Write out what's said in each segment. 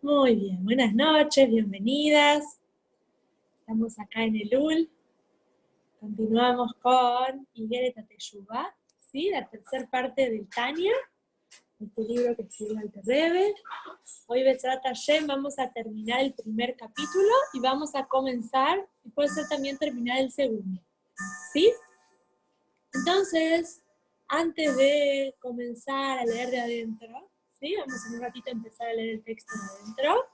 Muy bien, buenas noches, bienvenidas. Estamos acá en Elul. Continuamos con Igeret Teshuvah, ¿sí? La tercera parte del Tania, este libro que escribió Alter Rebbe. Hoy, Besrat Hashem, vamos a terminar el primer capítulo y vamos a comenzar, y puede ser también terminar el segundo, ¿sí? Entonces, antes de comenzar a leer de adentro, ¿sí? Vamos en un ratito a empezar a leer el texto de adentro.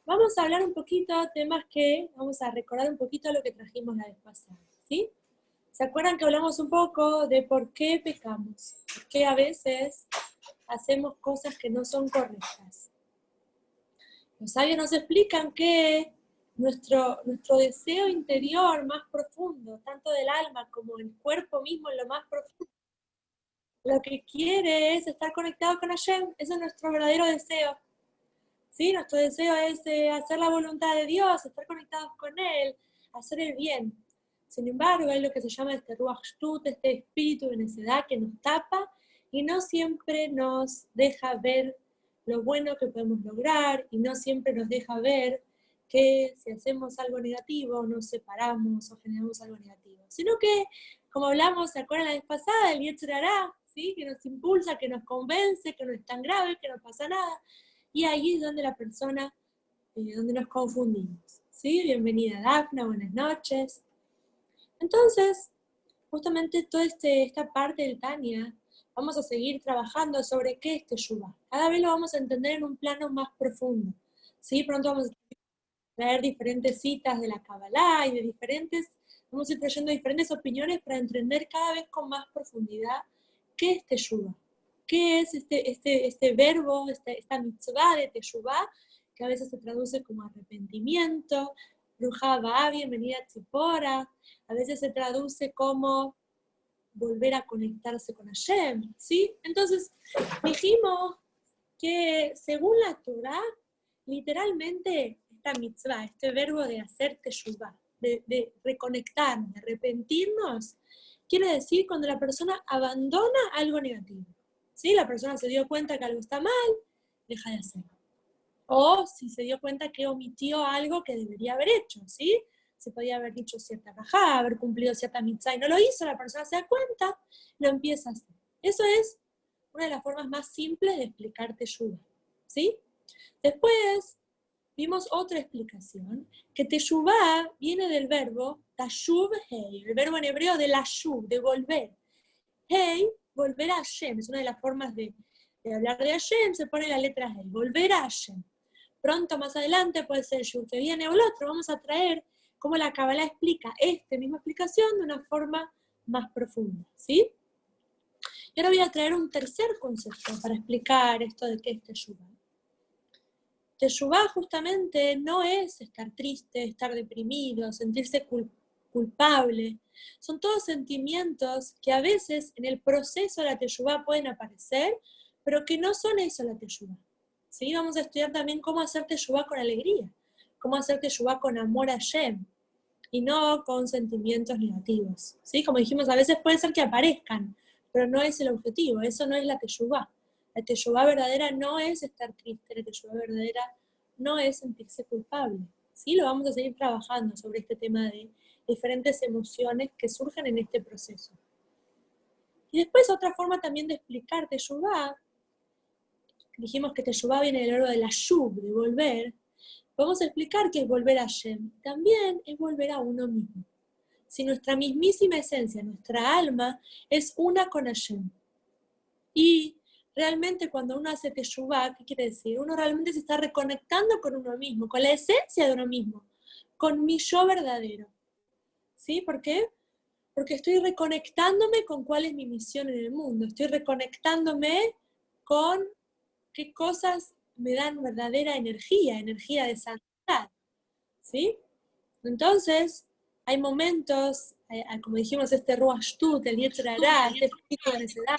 Vamos a hablar un poquito, temas que vamos a recordar un poquito lo que trajimos la vez pasada, ¿sí? ¿Se acuerdan que hablamos un poco de por qué pecamos? ¿Por qué a veces hacemos cosas que no son correctas? Los sabios nos explican que nuestro deseo interior más profundo, tanto del alma como del cuerpo mismo en lo más profundo, lo que quiere es estar conectado con Hashem. Ese es nuestro verdadero deseo. ¿Sí? Nuestro deseo es hacer la voluntad de Dios, estar conectados con Él, hacer el bien. Sin embargo, hay lo que se llama este Ruach Shtut, este espíritu de necedad que nos tapa y no siempre nos deja ver lo bueno que podemos lograr y no siempre nos deja ver que si hacemos algo negativo nos separamos o generamos algo negativo. Sino que, como hablamos, ¿se acuerdan la vez pasada? El Yetzer Hará, ¿sí? Que nos impulsa, que nos convence, que no es tan grave, que no pasa nada. Y ahí es donde la persona, donde nos confundimos. ¿Sí? Bienvenida Dafna, buenas noches. Entonces, justamente toda esta parte del Tania, vamos a seguir trabajando sobre qué es Teshuvah. Cada vez lo vamos a entender en un plano más profundo. ¿Sí? Pronto vamos a traer diferentes citas de la Kabbalah y de vamos a ir trayendo diferentes opiniones para entender cada vez con más profundidad qué es Teshuvah. ¿Qué es este verbo, esta mitzvah de Teshuvah, que a veces se traduce como arrepentimiento? Ruja va, bienvenida Tzipora. A veces se traduce como volver a conectarse con Hashem, ¿sí? Entonces, dijimos que según la Torah, literalmente esta mitzvah, este verbo de hacer teshuvah, de reconectar, de arrepentirnos, quiere decir cuando la persona abandona algo negativo. ¿Sí? La persona se dio cuenta que algo está mal, deja de hacerlo. O si se dio cuenta que omitió algo que debería haber hecho, ¿sí? Se podía haber dicho cierta rajá, haber cumplido cierta mitzvah y no lo hizo, la persona se da cuenta, lo empieza a hacer. Eso es una de las formas más simples de explicar teshuvah, ¿sí? Después vimos otra explicación, que teshuvah viene del verbo tashuv hei, el verbo en hebreo de lashuv, de volver. Hei, volver a Hashem, es una de las formas de hablar de Hashem, se pone la letra hei, volver a Hashem. Pronto, más adelante, puede ser el shuv que viene o el otro, vamos a traer cómo la Kabbalah explica esta misma explicación de una forma más profunda, ¿sí? Y ahora voy a traer un tercer concepto para explicar esto de qué es teshuvah. Teshuvah justamente no es estar triste, estar deprimido, sentirse culpable. Son todos sentimientos que a veces en el proceso de la teshuvah pueden aparecer, pero que no son eso la teshuvah. ¿Sí? Vamos a estudiar también cómo hacer teshuvah con alegría, cómo hacer teshuvah con amor a Hashem, y no con sentimientos negativos. ¿Sí? Como dijimos, a veces puede ser que aparezcan, pero no es el objetivo, eso no es la teshuvah. La teshuvah verdadera no es estar triste, la teshuvah verdadera no es sentirse culpable. ¿Sí? Lo vamos a seguir trabajando sobre este tema de diferentes emociones que surgen en este proceso. Y después otra forma también de explicar teshuvah, dijimos que teshuvah viene del verbo de la shuv, de volver. Vamos a explicar qué es volver a Hashem. También es volver a uno mismo. Si nuestra mismísima esencia, nuestra alma, es una con Hashem. Y realmente cuando uno hace teshuvah, ¿qué quiere decir? Uno realmente se está reconectando con uno mismo, con la esencia de uno mismo, con mi yo verdadero. ¿Sí? ¿Por qué? Porque estoy reconectándome con cuál es mi misión en el mundo. Estoy reconectándome con qué cosas me dan verdadera energía de santidad. ¿Sí? Entonces, hay momentos, como dijimos, este Ruach Shtut, el Yetzer Hará, este espíritu de necedad,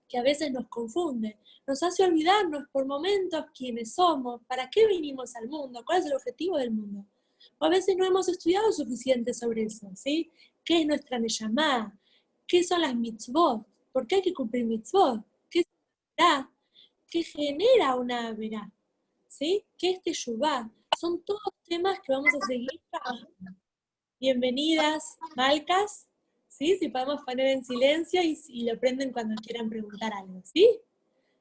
que a veces nos confunde, nos hace olvidarnos por momentos quiénes somos, para qué vinimos al mundo, cuál es el objetivo del mundo. O a veces no hemos estudiado suficiente sobre eso, ¿sí? ¿Qué es nuestra neyamá? ¿Qué son las mitzvot? ¿Por qué hay que cumplir mitzvot? ¿Qué es la ¿Qué genera una verá? ¿Sí? ¿Qué es teshuvá? Son todos temas que vamos a seguir trabajando. Bienvenidas, Malcas, ¿sí? Si podemos poner en silencio y lo prenden cuando quieran preguntar algo, ¿sí?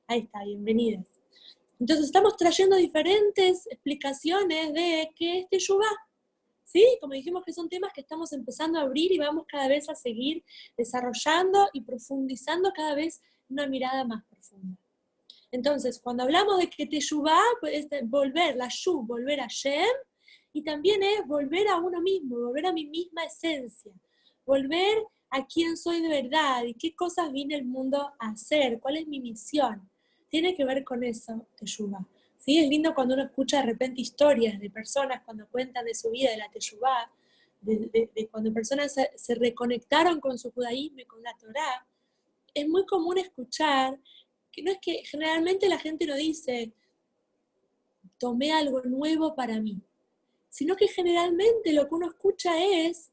Ahí está, bienvenidas. Entonces estamos trayendo diferentes explicaciones de qué es teshuvá, ¿sí? Como dijimos que son temas que estamos empezando a abrir y vamos cada vez a seguir desarrollando y profundizando cada vez una mirada más profunda. Entonces, cuando hablamos de que teshuvá, pues es volver, la shuv, volver a Shem, y también es volver a uno mismo, volver a mi misma esencia, volver a quién soy de verdad y qué cosas vine al mundo a hacer, cuál es mi misión. Tiene que ver con eso, teshuvá. ¿Sí? Es lindo cuando uno escucha de repente historias de personas cuando cuentan de su vida, de la teshuvá, de cuando personas se reconectaron con su judaísmo y con la Torá. Es muy común escuchar que no es que generalmente la gente no dice, tomé algo nuevo para mí, sino que generalmente lo que uno escucha es,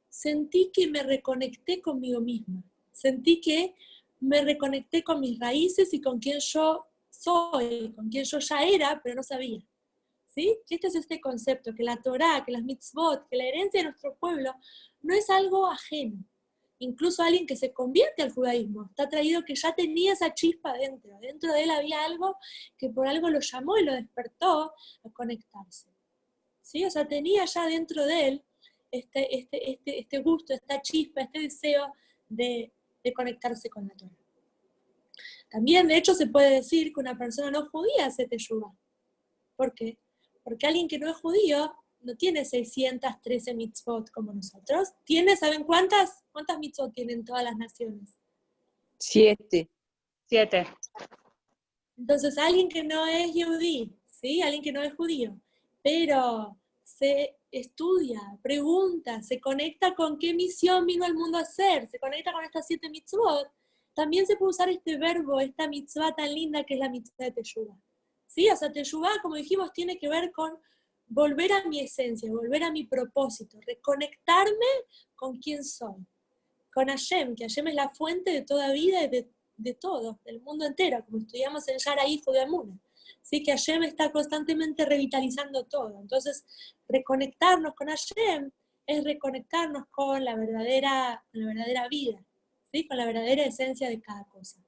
sentí que me reconecté conmigo misma, sentí que me reconecté con mis raíces y con quien yo soy, con quien yo ya era, pero no sabía. ¿Sí? Que este es este concepto, que la Torá, que las mitzvot, que la herencia de nuestro pueblo no es algo ajeno. Incluso alguien que se convierte al judaísmo, está traído que ya tenía esa chispa dentro. Dentro de él había algo que por algo lo llamó y lo despertó a conectarse. ¿Sí? O sea, tenía ya dentro de él este gusto, esta chispa, este deseo de conectarse con la Torá. También, de hecho, se puede decir que una persona no judía hace teshuvá. ¿Por qué? Porque alguien que no es judío no tiene 613 mitzvot como nosotros. Tiene, ¿saben cuántas? ¿Cuántas mitzvot tienen todas las naciones? 7. 7. Entonces, alguien que no es yehudí, ¿sí? Alguien que no es judío, pero se estudia, pregunta, se conecta con qué misión vino al mundo a hacer, se conecta con estas 7 mitzvot, también se puede usar este verbo, esta mitzvah tan linda que es la mitzvah de teshuvá. ¿Sí? O sea, teshuvá, como dijimos, tiene que ver con volver a mi esencia, volver a mi propósito, reconectarme con quién soy, con Hashem, que Hashem es la fuente de toda vida y de todo, del mundo entero, como estudiamos en Yara Hijo de Amuna. ¿Sí? Que Hashem está constantemente revitalizando todo. Entonces, reconectarnos con Hashem es reconectarnos con la verdadera vida, ¿sí? Con la verdadera esencia de cada cosa.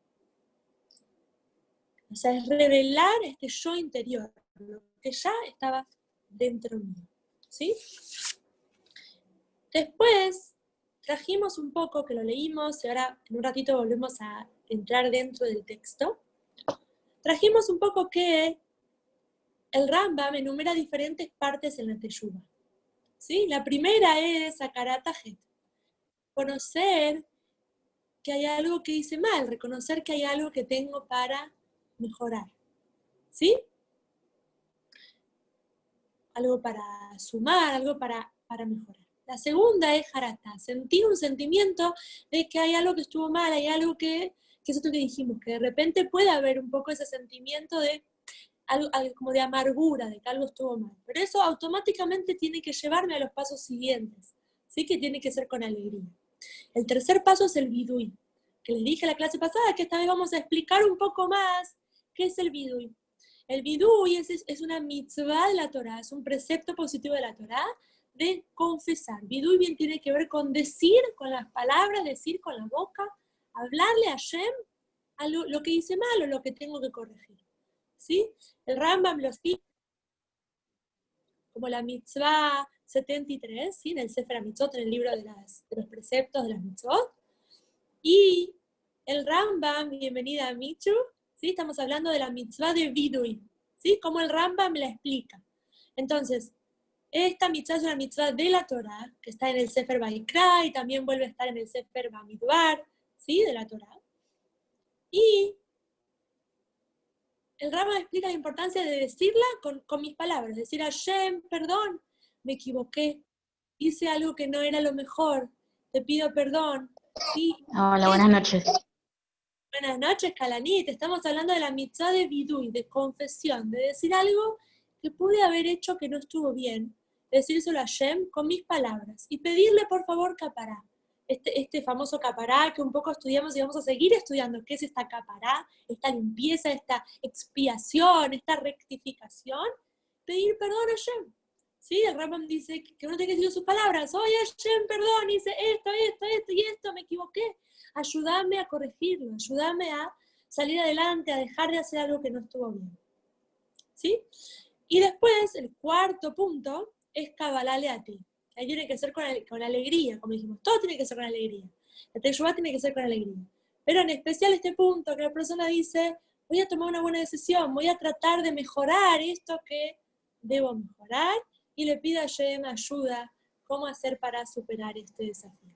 O sea, es revelar este yo interior, lo que ya estaba dentro mío. ¿Sí? Después trajimos un poco, que lo leímos, y ahora en un ratito volvemos a entrar dentro del texto. Trajimos un poco que el Rambam enumera diferentes partes en la teshuvá. ¿Sí? La primera es Hakarat Hatet, conocer que hay algo que hice mal, reconocer que hay algo que tengo para mejorar. ¿Sí? Algo para sumar, algo para mejorar. La segunda es Harata, sentir un sentimiento de que hay algo que estuvo mal, hay algo que es esto que dijimos, que de repente puede haber un poco ese sentimiento de algo como de amargura, de que algo estuvo mal. Pero eso automáticamente tiene que llevarme a los pasos siguientes, ¿sí? Que tiene que ser con alegría. El tercer paso es el vidui, que les dije en la clase pasada, que esta vez vamos a explicar un poco más qué es el vidui. El vidui es una mitzvah de la Torá, es un precepto positivo de la Torá de confesar. Vidui bien tiene que ver con decir, con las palabras, decir con la boca, hablarle a Hashem a lo que hice mal o lo que tengo que corregir. ¿Sí? El Rambam lo explica como la mitzvah 73, ¿sí? En el Sefer HaMitzvot, en el libro de los preceptos de las mitzvot. Y el Rambam, bienvenida a Michu, ¿sí? Estamos hablando de la mitzvah de Vidui, ¿sí? Como el Rambam la explica. Entonces, esta mitzvah es una mitzvah de la Torá, que está en el Sefer Vayikra y también vuelve a estar en el Sefer Bamidbar, ¿sí? De la Torá. Y el Rambam explica la importancia de decirla con mis palabras, decir Hashem, perdón, me equivoqué, hice algo que no era lo mejor, te pido perdón. ¿Sí? Hola, buenas noches. Buenas noches, Kalanit. Estamos hablando de la mitzvah de vidui, de confesión, de decir algo que pude haber hecho que no estuvo bien, decírselo a Hashem con mis palabras y pedirle por favor capará, este famoso capará que un poco estudiamos y vamos a seguir estudiando. ¿Qué es esta capará? Esta limpieza, esta expiación, esta rectificación. Pedir perdón a Hashem. ¿Sí? El Rambam dice que uno tiene que decir sus palabras. Oye, Hashem, perdón, hice esto y esto, me equivoqué. Ayúdame a corregirlo, ayúdame a salir adelante, a dejar de hacer algo que no estuvo bien. ¿Sí? Y después, el cuarto punto es Kabbalah a ti. Ahí tiene que ser con alegría, como dijimos. Todo tiene que ser con alegría. La Teshuvá tiene que ser con alegría. Pero en especial este punto, que la persona dice, voy a tomar una buena decisión, voy a tratar de mejorar esto que debo mejorar, y le pide a Hashem ayuda, cómo hacer para superar este desafío.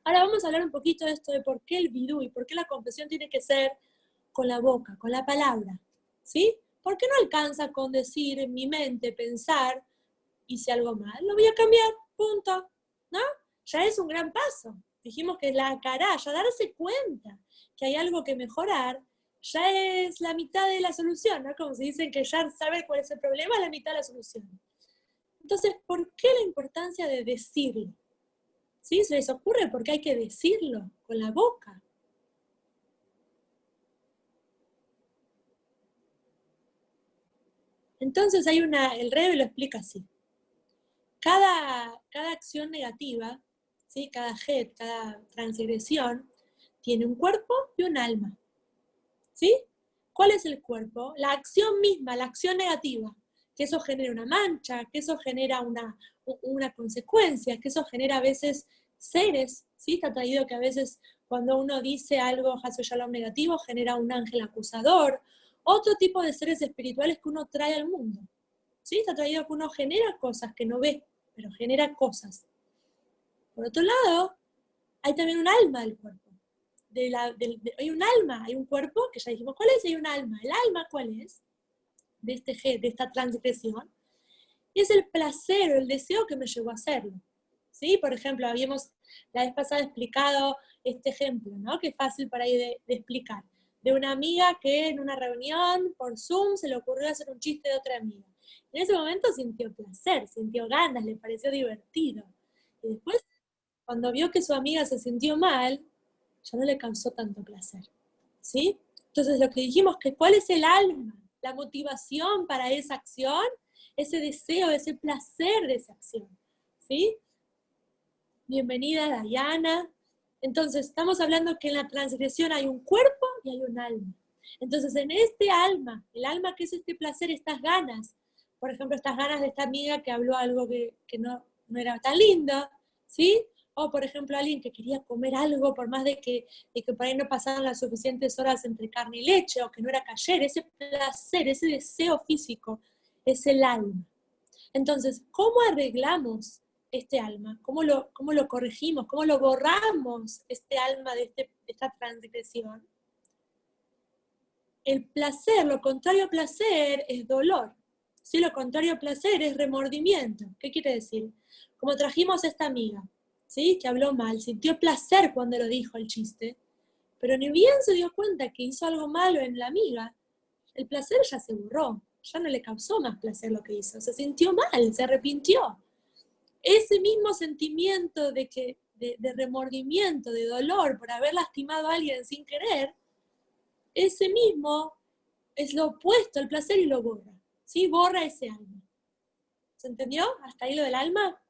Ahora vamos a hablar un poquito de esto de por qué el vidú y por qué la confesión tiene que ser con la boca, con la palabra. ¿Sí? ¿Por qué no alcanza con decir en mi mente, pensar, hice algo mal? Lo voy a cambiar, punto. ¿No? Ya es un gran paso. Dijimos que la cara, ya darse cuenta que hay algo que mejorar, ya es la mitad de la solución, ¿no? Como se dicen que ya saber cuál es el problema es la mitad de la solución. Entonces, ¿por qué la importancia de decirlo? ¿Sí? ¿Se les ocurre por qué hay que decirlo con la boca? Entonces el Rebbe lo explica así. Cada acción negativa, ¿sí? Cada jet, cada transgresión, tiene un cuerpo y un alma. ¿Sí? ¿Cuál es el cuerpo? La acción misma, la acción negativa. Que eso genera una mancha, que eso genera una consecuencia, que eso genera a veces seres, ¿sí? Está traído que a veces cuando uno dice algo, Hasu Shalom negativo, genera un ángel acusador, otro tipo de seres espirituales que uno trae al mundo. ¿Sí? Está traído que uno genera cosas que no ve, pero genera cosas. Por otro lado, hay también un alma del cuerpo. Hay un alma, hay un cuerpo, que ya dijimos cuál es, y hay un alma. ¿El alma cuál es? De esta transgresión. Y es el placer o el deseo que me llevó a hacerlo. ¿Sí? Por ejemplo, habíamos la vez pasada explicado este ejemplo, ¿no? Que es fácil para ahí de explicar. De una amiga que en una reunión por Zoom se le ocurrió hacer un chiste de otra amiga. En ese momento sintió placer, sintió ganas, le pareció divertido. Y después, cuando vio que su amiga se sintió mal, ya no le causó tanto placer. ¿Sí? Entonces lo que dijimos que ¿cuál es el alma? La motivación para esa acción, ese deseo, ese placer de esa acción. ¿Sí? Bienvenida, Dayana. Entonces, estamos hablando que en la transgresión hay un cuerpo y hay un alma. Entonces, en este alma, el alma que es este placer, estas ganas, por ejemplo, estas ganas de esta amiga que habló algo que no era tan lindo, ¿sí? O, por ejemplo, alguien que quería comer algo por más de que por ahí no pasaban las suficientes horas entre carne y leche, o que no era kasher, ese placer, ese deseo físico, es el alma. Entonces, ¿cómo arreglamos este alma? ¿Cómo lo corregimos? ¿Cómo lo borramos, este alma de esta transgresión? El placer, lo contrario a placer, es dolor. ¿Sí? Lo contrario a placer es remordimiento. ¿Qué quiere decir? Como trajimos a esta amiga, ¿sí? Que habló mal, sintió placer cuando lo dijo el chiste, pero ni bien se dio cuenta que hizo algo malo en la amiga, el placer ya se borró, ya no le causó más placer lo que hizo, se sintió mal, se arrepintió. Ese mismo sentimiento de remordimiento, de dolor por haber lastimado a alguien sin querer, ese mismo es lo opuesto al placer y lo borra. ¿Sí? Borra ese alma. ¿Se entendió? ¿Hasta ahí lo del alma?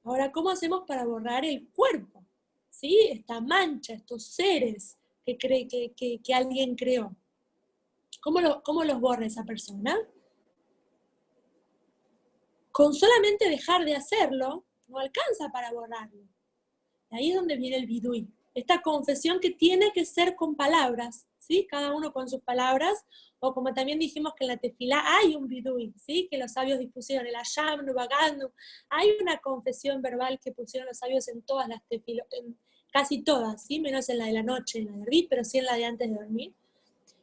Ahora, ¿cómo hacemos para borrar el cuerpo? ¿Sí? Esta mancha, estos seres que alguien creó. ¿Cómo los borra esa persona? Con solamente dejar de hacerlo, no alcanza para borrarlo. Ahí es donde viene el vidui. Esta confesión que tiene que ser con palabras, ¿sí? Cada uno con sus palabras, o como también dijimos que en la tefilá hay un vidui, ¿sí? Que los sabios dispusieron, el Asham, Baganu, hay una confesión verbal que pusieron los sabios en todas las tefilot, casi todas, ¿sí? Menos en la de la noche, en la de Arbit, pero sí en la de antes de dormir.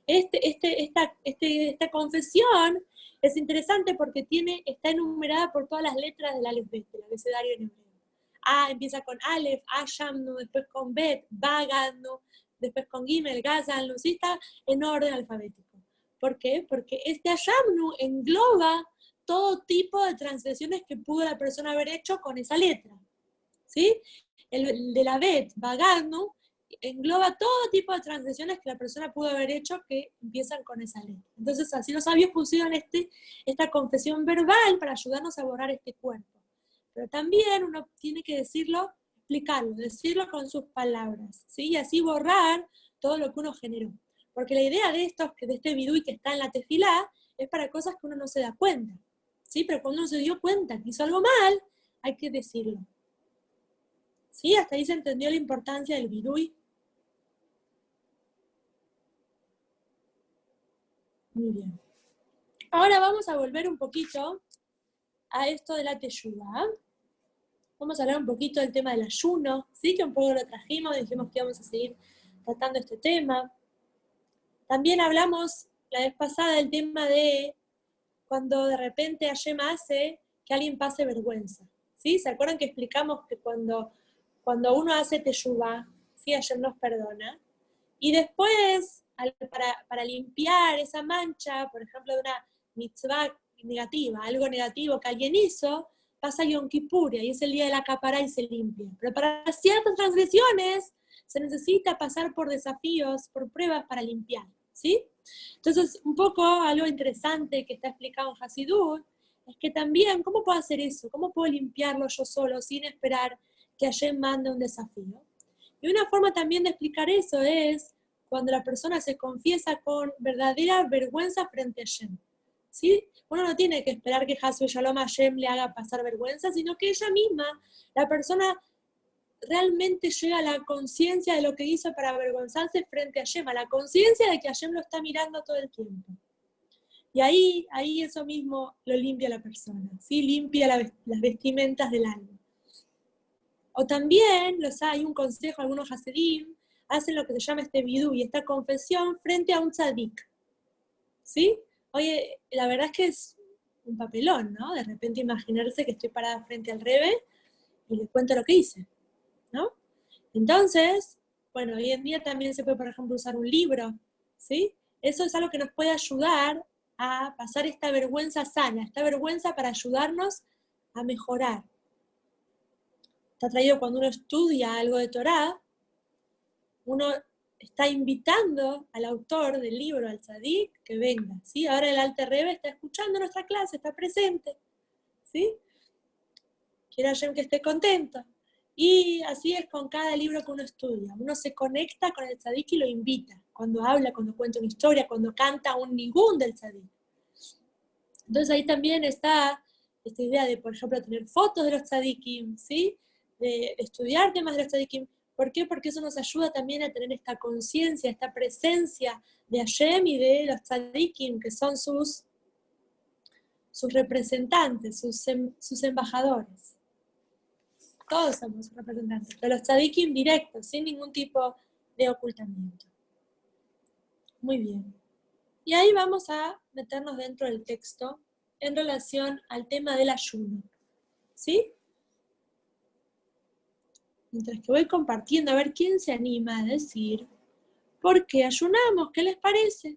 Esta confesión es interesante porque está enumerada por todas las letras del Aleph Bet, del abecedario en hebreo. Empieza con Aleph, Ashamnu, después con Bet, Baganu, después con Gimel, Gazalnu, ¿sí? Está en orden alfabético. ¿Por qué? Porque este Ashamnu engloba todo tipo de transgresiones que pudo la persona haber hecho con esa letra. ¿sí? El de la Bet, Baganu, engloba todo tipo de transgresiones que la persona pudo haber hecho que empiezan con esa letra. Entonces, así los sabios pusieron esta confesión verbal para ayudarnos a borrar este cuerpo. Pero también uno tiene que decirlo, explicarlo, decirlo con sus palabras, ¿sí? Y así borrar todo lo que uno generó. Porque la idea de este vidui que está en la tefilá es para cosas que uno no se da cuenta, ¿sí? Pero cuando uno se dio cuenta que hizo algo mal, hay que decirlo. ¿Sí? Hasta ahí se entendió la importancia del vidui. Muy bien. Ahora vamos a volver un poquito a esto de la teshuvá. Vamos a hablar un poquito del tema del ayuno, ¿sí? Que un poco lo trajimos, dijimos que íbamos a seguir tratando este tema. También hablamos la vez pasada del tema de cuando de repente Hashem hace que alguien pase vergüenza, ¿sí? ¿Se acuerdan que explicamos que cuando uno hace teshuvá, ¿sí? Hashem nos perdona? Y después, para limpiar esa mancha, por ejemplo, de una mitzvah negativa, algo negativo que alguien hizo, pasa Yom Kippur, y ahí es el día de la capará y se limpia. Pero para ciertas transgresiones se necesita pasar por desafíos, por pruebas para limpiar, ¿sí? Entonces, un poco algo interesante que está explicado en Hasidut es que también, ¿cómo puedo hacer eso? ¿Cómo puedo limpiarlo yo solo sin esperar que Hashem mande un desafío? Y una forma también de explicar eso es cuando la persona se confiesa con verdadera vergüenza frente a Hashem, ¿sí? Uno no tiene que esperar que Hashem Shalom Hashem le haga pasar vergüenza, sino que ella misma, la persona realmente llega a la conciencia de lo que hizo para avergonzarse frente a Hashem, a la conciencia de que Hashem lo está mirando todo el tiempo. Y ahí eso mismo lo limpia la persona, ¿sí? Limpia las vestimentas del alma. O también, hay un consejo, algunos hasidim hacen lo que se llama este vidú y esta confesión frente a un tzadik, ¿sí? Oye, la verdad es que es un papelón, ¿no? De repente imaginarse que estoy parada frente al Rebe y le cuento lo que hice, ¿no? Entonces, bueno, hoy en día también se puede, por ejemplo, usar un libro, ¿sí? Eso es algo que nos puede ayudar a pasar esta vergüenza sana, esta vergüenza para ayudarnos a mejorar. Está traído cuando uno estudia algo de Torá, uno está invitando al autor del libro, al tzadik, que venga, ¿sí? Ahora el Alter Rebbe está escuchando nuestra clase, está presente, ¿sí? Quiere Hashem que esté contento. Y así es con cada libro que uno estudia. Uno se conecta con el tzadik y lo invita. Cuando habla, cuando cuenta una historia, cuando canta un nigún del tzadik. Entonces ahí también está esta idea de, por ejemplo, tener fotos de los tzadikim, ¿sí? De estudiar temas de los tzadikim. ¿Por qué? Porque eso nos ayuda también a tener esta conciencia, esta presencia de Hashem y de los tzadikim, que son sus representantes, sus embajadores. Todos somos representantes, pero los tzadikim directos, sin ningún tipo de ocultamiento. Muy bien. Y ahí vamos a meternos dentro del texto en relación al tema del ayuno. ¿Sí? Mientras que voy compartiendo, a ver quién se anima a decir por qué ayunamos, ¿qué les parece?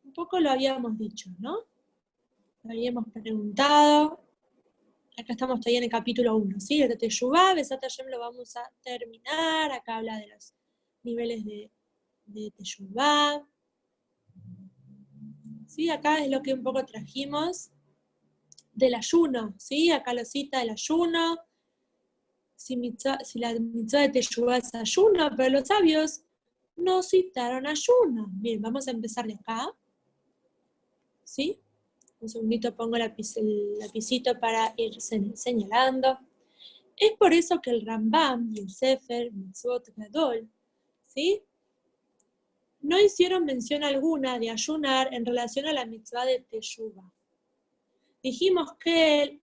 Un poco lo habíamos dicho, ¿no? Lo habíamos preguntado. Acá estamos todavía en el capítulo 1, ¿sí? El de Teshuvá, Besat Hashem lo vamos a terminar. Acá habla de los niveles de Teshuvá. ¿Sí? Acá es lo que un poco trajimos del ayuno, ¿sí? Acá lo cita el ayuno. Si la mitzvah de Teshuvá es ayuno, pero los sabios no citaron ayuno. Bien, vamos a empezar de acá. ¿Sí? Un segundito pongo el lapicito para ir señalando. Es por eso que el Rambam y el Sefer Mitzvot Gadol, ¿sí? No hicieron mención alguna de ayunar en relación a la mitzvah de Teshuvá. Dijimos que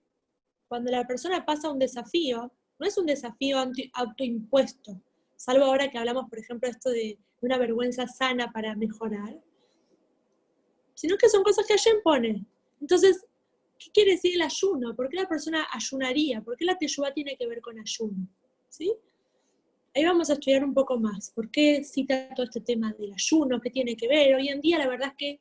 cuando la persona pasa un desafío, no es un desafío autoimpuesto, salvo ahora que hablamos, por ejemplo, esto de una vergüenza sana para mejorar, sino que son cosas que Hashem pone. Entonces, ¿qué quiere decir el ayuno? ¿Por qué la persona ayunaría? ¿Por qué la teshuvá tiene que ver con ayuno? ¿Sí? Ahí vamos a estudiar un poco más. ¿Por qué cita todo este tema del ayuno? ¿Qué tiene que ver? Hoy en día la verdad es que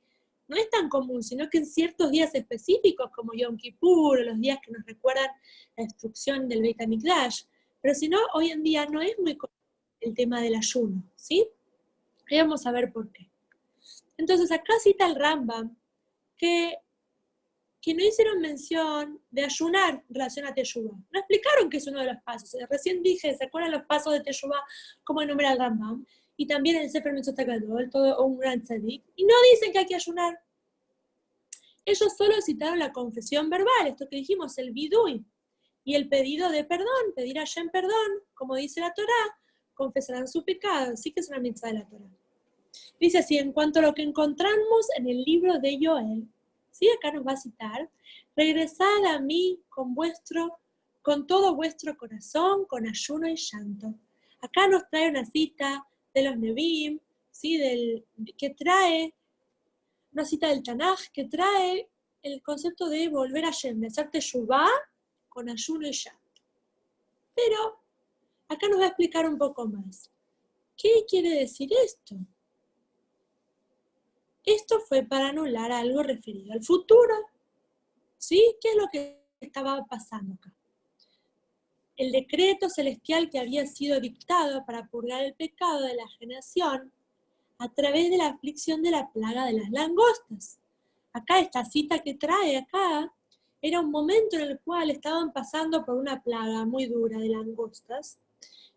no es tan común, sino que en ciertos días específicos, como Yom Kippur, o los días que nos recuerdan la destrucción del Beit HaMikdash, pero si no, hoy en día no es muy común el tema del ayuno, ¿sí? Y vamos a ver por qué. Entonces acá cita el Rambam que no hicieron mención de ayunar en relación a Teshuvah. No explicaron que es uno de los pasos. Recién dije, ¿se acuerdan los pasos de Teshuvah? Como enumera el Rambam. Y también el Sefer Mitzvot HaGadol, todo un gran tzadik. Y no dicen que hay que ayunar. Ellos solo citaron la confesión verbal, esto que dijimos, el vidui. Y el pedido de perdón, pedir a Hashem perdón, como dice la Torá, confesarán su pecado. Así que es una mitzvah de la Torá. Dice así, en cuanto a lo que encontramos en el libro de Joel, ¿sí? Acá nos va a citar, regresad a mí con todo vuestro corazón, con ayuno y llanto. Acá nos trae una cita de los Nevi'im, ¿sí? Que trae, una cita del Tanaj, que trae el concepto de volver a Hashem, de hacer teshuvá con ayuno y llanto. Pero acá nos va a explicar un poco más. ¿Qué quiere decir esto? Esto fue para anular algo referido al futuro. ¿Sí? ¿Qué es lo que estaba pasando acá? El decreto celestial que había sido dictado para purgar el pecado de la generación a través de la aflicción de la plaga de las langostas. Acá esta cita que trae acá era un momento en el cual estaban pasando por una plaga muy dura de langostas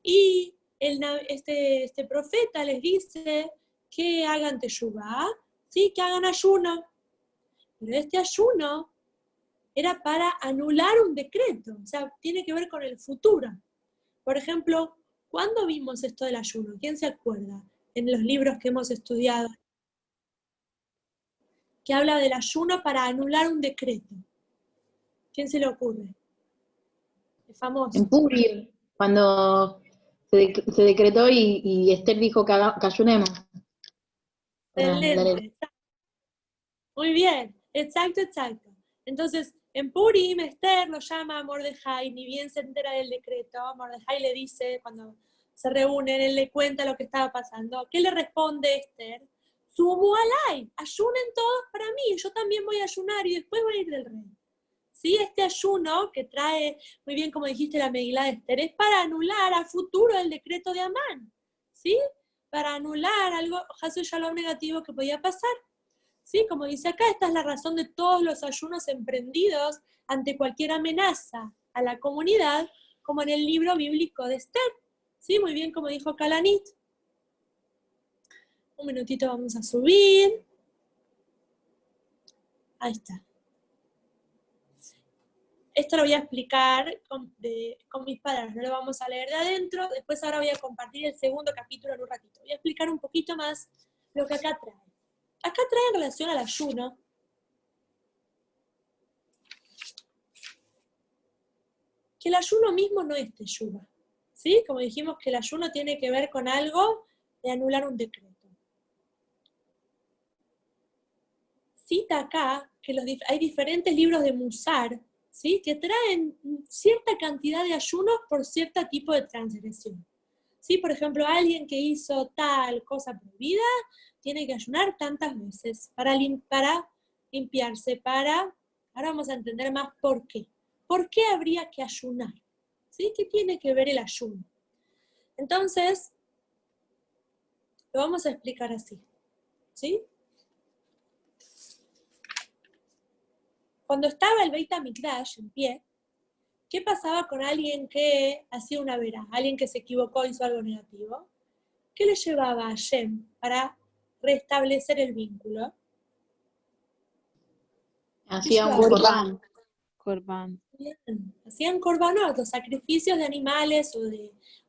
y este profeta les dice que hagan teshuvá, ¿sí? Que hagan ayuno. Pero este ayuno era para anular un decreto, o sea, tiene que ver con el futuro. Por ejemplo, ¿cuándo vimos esto del ayuno? ¿Quién se acuerda? En los libros que hemos estudiado, que habla del ayuno para anular un decreto. ¿Quién se le ocurre? Es famoso. En Purim, cuando se decretó y Esther dijo que ayunemos. Excelente. Muy bien, exacto. Entonces, en Purim, Esther lo llama a Mordejai, ni bien se entera del decreto, Mordejai le dice, cuando se reúnen, él le cuenta lo que estaba pasando. ¿Qué le responde Esther? Sumu alay, ayunen todos para mí, yo también voy a ayunar y después voy a ir del rey. ¿Sí? Este ayuno que trae, muy bien como dijiste la Megilá de Esther, es para anular a futuro el decreto de Amán, ¿sí? Para anular algo, Hasu Shalom negativo que podía pasar. ¿Sí? Como dice acá, esta es la razón de todos los ayunos emprendidos ante cualquier amenaza a la comunidad, como en el libro bíblico de Esther. ¿Sí? Muy bien, como dijo Kalanit. Un minutito vamos a subir. Ahí está. Esto lo voy a explicar con mis palabras, no lo vamos a leer de adentro. Después ahora voy a compartir el segundo capítulo en un ratito. Voy a explicar un poquito más lo que acá trae. Acá trae en relación al ayuno que el ayuno mismo no es teshuvá, ¿sí? Como dijimos que el ayuno tiene que ver con algo de anular un decreto. Cita acá que hay diferentes libros de Musar, ¿sí? Que traen cierta cantidad de ayunos por cierto tipo de transgresión. ¿Sí? Por ejemplo, alguien que hizo tal cosa prohibida tiene que ayunar tantas veces para limpiarse, ahora vamos a entender más por qué. ¿Por qué habría que ayunar? ¿Sí? ¿Qué tiene que ver el ayuno? Entonces, lo vamos a explicar así. ¿Sí? Cuando estaba el Beit HaMikdash en pie, ¿qué pasaba con alguien que hacía una verá? Alguien que se equivocó, hizo algo negativo. ¿Qué le llevaba a Hashem para restablecer el vínculo? Hacía un Corbán. Hacían korbanot, los sacrificios de animales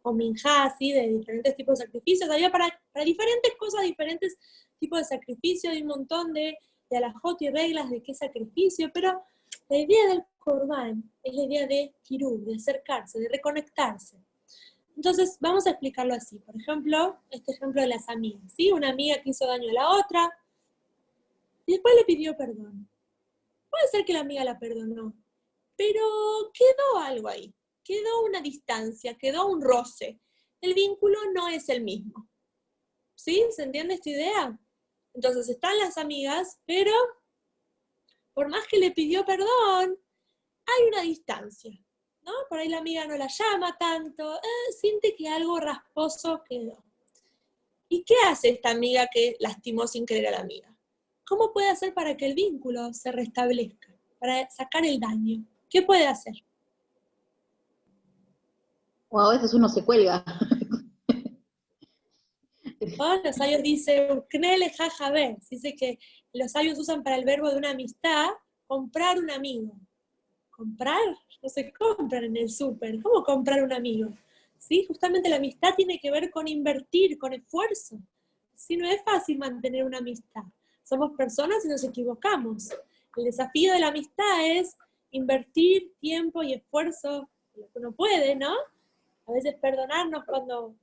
o minjá, ¿sí? De diferentes tipos de sacrificios. Había para diferentes cosas, diferentes tipos de sacrificios, hay un montón de alajot y reglas de qué sacrificio, pero la idea del corbán es la idea de kirub, de acercarse, de reconectarse. Entonces, vamos a explicarlo así. Por ejemplo, este ejemplo de las amigas, ¿sí? Una amiga que hizo daño a la otra y después le pidió perdón. Puede ser que la amiga la perdonó, pero quedó algo ahí. Quedó una distancia, quedó un roce. El vínculo no es el mismo. ¿Sí? ¿Se entiende esta idea? Entonces están las amigas, pero por más que le pidió perdón, hay una distancia, ¿no? Por ahí la amiga no la llama tanto, siente que algo rasposo quedó. ¿Y qué hace esta amiga que lastimó sin querer a la amiga? ¿Cómo puede hacer para que el vínculo se restablezca? Para sacar el daño. ¿Qué puede hacer? O a veces uno se cuelga. ¿No? Los sabios dicen, "Uknele jajabe", dice que los sabios usan para el verbo de una amistad, comprar un amigo. ¿Comprar? No se compran en el súper. ¿Cómo comprar un amigo? ¿Sí? Justamente la amistad tiene que ver con invertir, con esfuerzo. Sí, no es fácil mantener una amistad. Somos personas y nos equivocamos. El desafío de la amistad es invertir tiempo y esfuerzo, lo que uno puede, ¿no? A veces perdonarnos cuando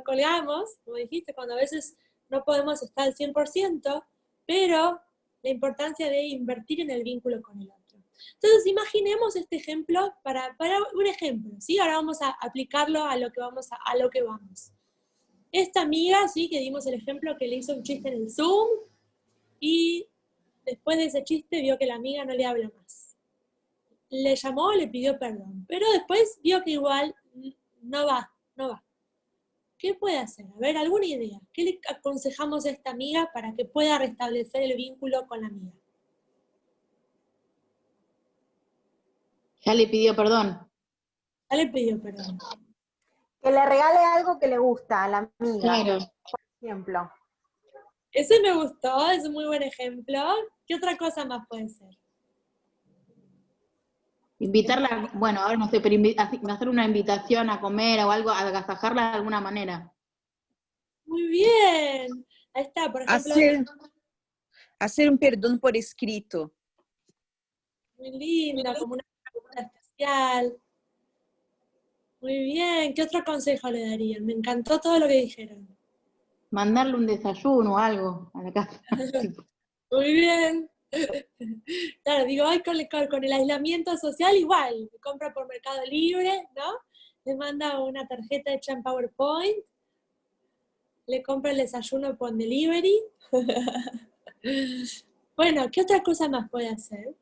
colgamos, como dijiste, cuando a veces no podemos estar al 100%, pero la importancia de invertir en el vínculo con el otro. Entonces, imaginemos este ejemplo para un ejemplo, ¿sí? Ahora vamos a aplicarlo a lo que vamos. Esta amiga, ¿sí? Que dimos el ejemplo que le hizo un chiste en el Zoom y después de ese chiste vio que la amiga no le habla más. Le llamó, le pidió perdón, pero después vio que igual no va. ¿Qué puede hacer? A ver, ¿alguna idea? ¿Qué le aconsejamos a esta amiga para que pueda restablecer el vínculo con la amiga? Ya le pidió perdón. Ya le pidió perdón. Que le regale algo que le gusta a la amiga, Claro. por ejemplo. Ese me gustó, es un muy buen ejemplo. ¿Qué otra cosa más puede ser? Invitarla, bueno, ahora no sé, pero hacer una invitación a comer o algo, agasajarla de alguna manera. Muy bien. Ahí está, por ejemplo. Hacer un perdón por escrito. Muy lindo, como una pregunta especial. Muy bien. ¿Qué otro consejo le darían? Me encantó todo lo que dijeron. Mandarle un desayuno o algo a la casa. Muy bien. Claro, digo, hoy con el aislamiento social igual, compra por Mercado Libre, ¿no? Le manda una tarjeta hecha en PowerPoint, le compra el desayuno por delivery. Bueno, ¿qué otra cosa más puede hacer?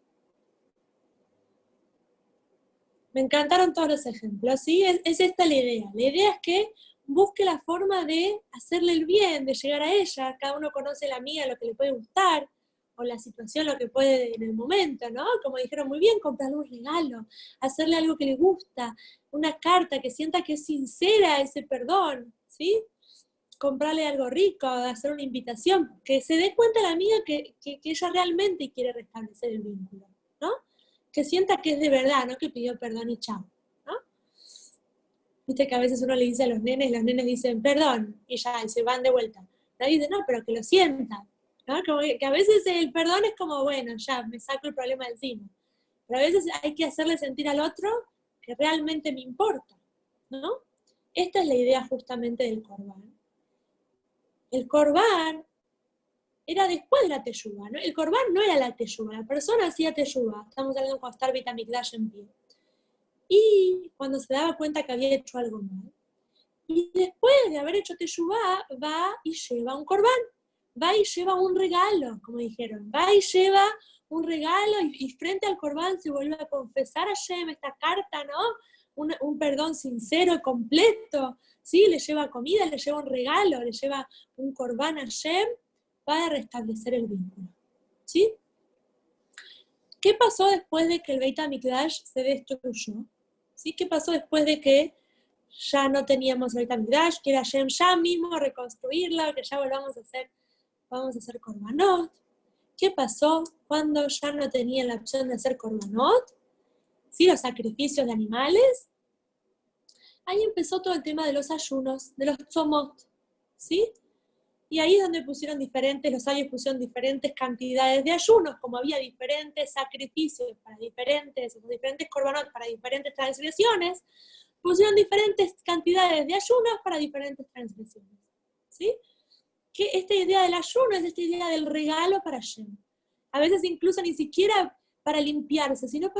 Me encantaron todos los ejemplos, ¿sí? Es esta la idea. La idea es que busque la forma de hacerle el bien, de llegar a ella. Cada uno conoce a la amiga lo que le puede gustar, o la situación lo que puede en el momento, ¿no? Como dijeron muy bien, comprarle un regalo, hacerle algo que le gusta, una carta que sienta que es sincera ese perdón, ¿sí? Comprarle algo rico, hacer una invitación, que se dé cuenta la amiga que ella realmente quiere restablecer el vínculo, ¿no? Que sienta que es de verdad, no que pidió perdón y chao, ¿no? Viste que a veces uno le dice a los nenes dicen perdón, y ya, y se van de vuelta. Nadie dice, no, pero que lo sientan, ¿no? Como que a veces el perdón es como, bueno, ya, me saco el problema de encima. Pero a veces hay que hacerle sentir al otro que realmente me importa, ¿no? Esta es la idea justamente del Corbán. El Corbán era después de la teyuba, ¿no? El Corbán no era la teyuba, la persona hacía teyuba, estamos hablando cuando está el Beit HaMikdash en pie. Y cuando se daba cuenta que había hecho algo mal, y después de haber hecho teyuba, va y lleva un Corbán, va y lleva un regalo, como dijeron, va y lleva un regalo y frente al Corbán se vuelve a confesar a Hashem esta carta, ¿no? Un perdón sincero y completo, ¿sí? Le lleva comida, le lleva un regalo, le lleva un Corbán a Hashem para restablecer el vínculo, ¿sí? ¿Qué pasó después de que el Beit HaMikdash se destruyó? ¿Sí? ¿Qué pasó después de que ya no teníamos el Beit HaMikdash, que era Hashem ya mismo reconstruirla, que ya vamos a hacer korbanot? ¿Qué pasó cuando ya no tenían la opción de hacer korbanot? ¿Sí? Los sacrificios de animales. Ahí empezó todo el tema de los ayunos, de los tzomot, ¿sí? Y ahí es donde los sabios pusieron diferentes cantidades de ayunos, como había diferentes sacrificios para diferentes korbanot para diferentes transgresiones, pusieron diferentes cantidades de ayunos para diferentes transgresiones, ¿sí? Que esta idea del ayuno es esta idea del regalo para Hashem. A veces incluso ni siquiera para limpiarse, sino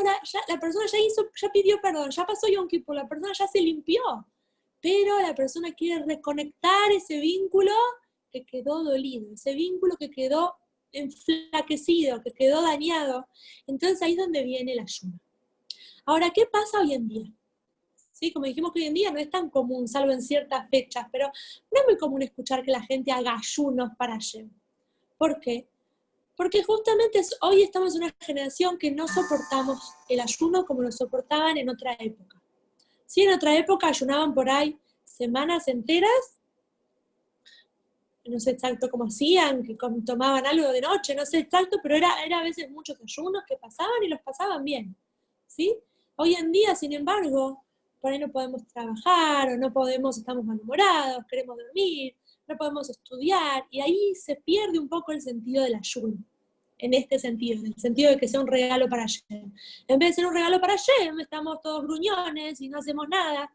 la persona ya pidió perdón, ya pasó Yom Kippur, la persona ya se limpió, pero la persona quiere reconectar ese vínculo que quedó dolido, ese vínculo que quedó enflaquecido, que quedó dañado. Entonces ahí es donde viene el ayuno. Ahora, ¿qué pasa hoy en día? ¿Sí? Como dijimos que hoy en día no es tan común, salvo en ciertas fechas, pero no es muy común escuchar que la gente haga ayunos para Hashem. ¿Por qué? Porque justamente hoy estamos en una generación que no soportamos el ayuno como lo soportaban en otra época. Sí, en otra época ayunaban por ahí semanas enteras, no sé exacto cómo hacían, que tomaban algo de noche, no sé exacto, pero era a veces muchos ayunos que pasaban y los pasaban bien, ¿sí? Hoy en día, sin embargo, por ahí no podemos trabajar, o no podemos, estamos malhumorados, queremos dormir, no podemos estudiar, y ahí se pierde un poco el sentido del ayuno, en este sentido, en el sentido de que sea un regalo para Hashem. En vez de ser un regalo para Hashem, estamos todos gruñones y no hacemos nada,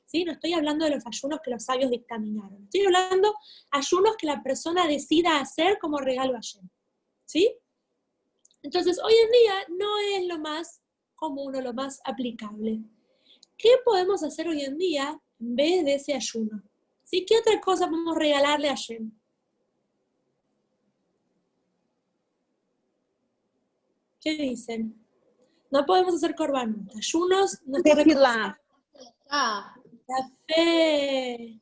¿sí? No estoy hablando de los ayunos que los sabios dictaminaron, estoy hablando de ayunos que la persona decida hacer como regalo a Hashem, ¿sí? Entonces, hoy en día no es lo más común o lo más aplicable. ¿Qué podemos hacer hoy en día en vez de ese ayuno? ¿Sí? ¿Qué otra cosa podemos regalarle a Hashem? ¿Qué dicen? No podemos hacer corbanot. Ayunos, no está Tefilá. La fe.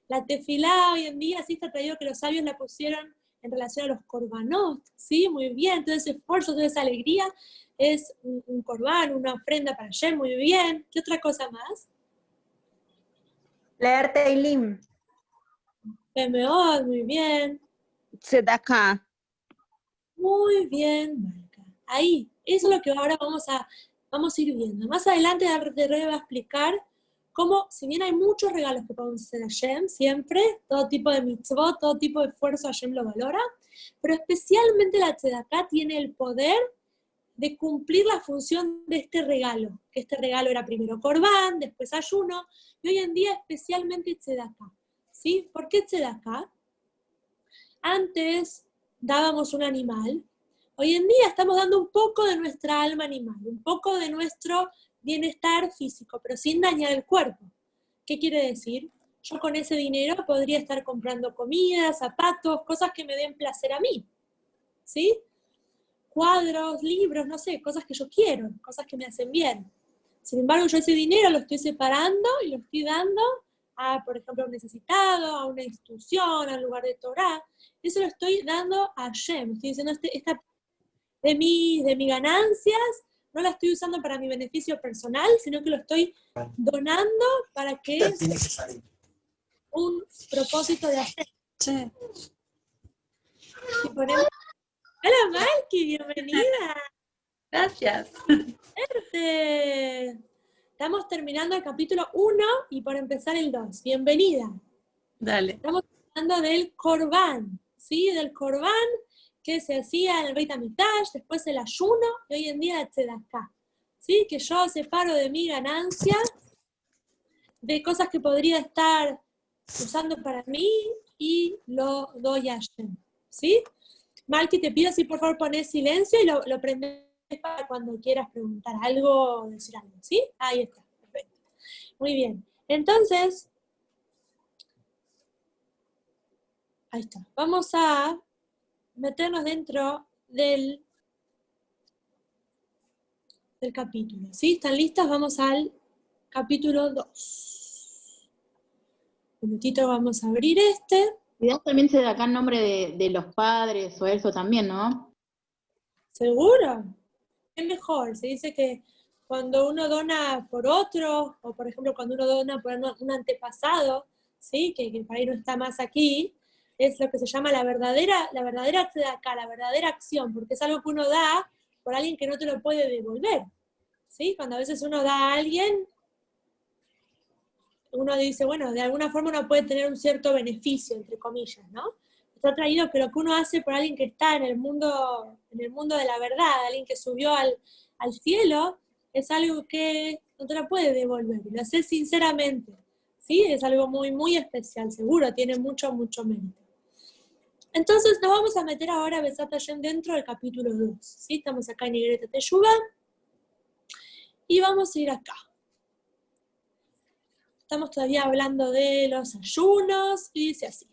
La tefilá hoy en día sí está traído que los sabios la pusieron en relación a los corbanot, ¿sí? Muy bien, todo ese esfuerzo, toda esa alegría es un corbán, una ofrenda para Hashem, muy bien. ¿Qué otra cosa más? Leer Teilim. Pemeod, muy bien. Tzedaká. Muy bien, Malca. Ahí, eso es lo que ahora vamos a ir viendo. Más adelante te voy a explicar cómo, si bien hay muchos regalos que podemos hacer a Hashem, siempre, todo tipo de mitzvot, todo tipo de esfuerzo Hashem lo valora, pero especialmente la tzedaká tiene el poder de cumplir la función de este regalo, que este regalo era primero corbán, después ayuno, y hoy en día especialmente tzedaká. ¿Sí? ¿Por qué tzedaká? Antes dábamos un animal, hoy en día estamos dando un poco de nuestra alma animal, un poco de nuestro bienestar físico, pero sin dañar el cuerpo. ¿Qué quiere decir? Yo con ese dinero podría estar comprando comida, zapatos, cosas que me den placer a mí, ¿sí? Cuadros, libros, no sé, cosas que yo quiero, cosas que me hacen bien. Sin embargo, yo ese dinero lo estoy separando y lo estoy dando a, por ejemplo, a un necesitado, a una institución, a un lugar de Torah. Eso lo estoy dando a Hashem. Estoy diciendo, esta de mis ganancias, no la estoy usando para mi beneficio personal, sino que lo estoy donando para que un propósito de Hashem. Sí. Y ponemos, hola Malki, bienvenida. Gracias. Estamos terminando el capítulo 1 y por empezar el 2. Bienvenida. Dale. Estamos hablando del Corbán, ¿sí? Del Corbán que se hacía en el Beit HaMikdash, después el ayuno y hoy en día el Tzedaká, ¿sí? Que yo separo de mi ganancia de cosas que podría estar usando para mí y lo doy a Hashem, ¿sí? Malki, te pido si por favor pones silencio y lo prendes para cuando quieras preguntar algo o decir algo, ¿sí? Ahí está, perfecto. Muy bien. Entonces, ahí está. Vamos a meternos dentro del capítulo, ¿sí? ¿Están listas? Vamos al capítulo 2. Un minutito, vamos a abrir este. Quizás también se da acá en nombre de los padres o eso también, ¿no? ¿Seguro? Es mejor. Se dice que cuando uno dona por otro, o por ejemplo cuando uno dona por un antepasado, ¿sí? Que por ahí no está más aquí, es lo que se llama la verdadera tzedakah, la verdadera acción, porque es algo que uno da por alguien que no te lo puede devolver, ¿sí? Cuando a veces uno da a alguien, uno dice, bueno, de alguna forma uno puede tener un cierto beneficio, entre comillas, ¿no? Está traído que lo que uno hace por alguien que está en el mundo de la verdad, alguien que subió al cielo, es algo que no te lo puede devolver, y lo haces sinceramente, ¿sí? Es algo muy, muy especial, seguro, tiene mucho, mucho mérito. Entonces nos vamos a meter ahora, Besat Hashem, dentro del capítulo 2, ¿sí? Estamos acá en Igreta Teshuvah, y vamos a ir acá. Estamos todavía hablando de los ayunos, y dice así.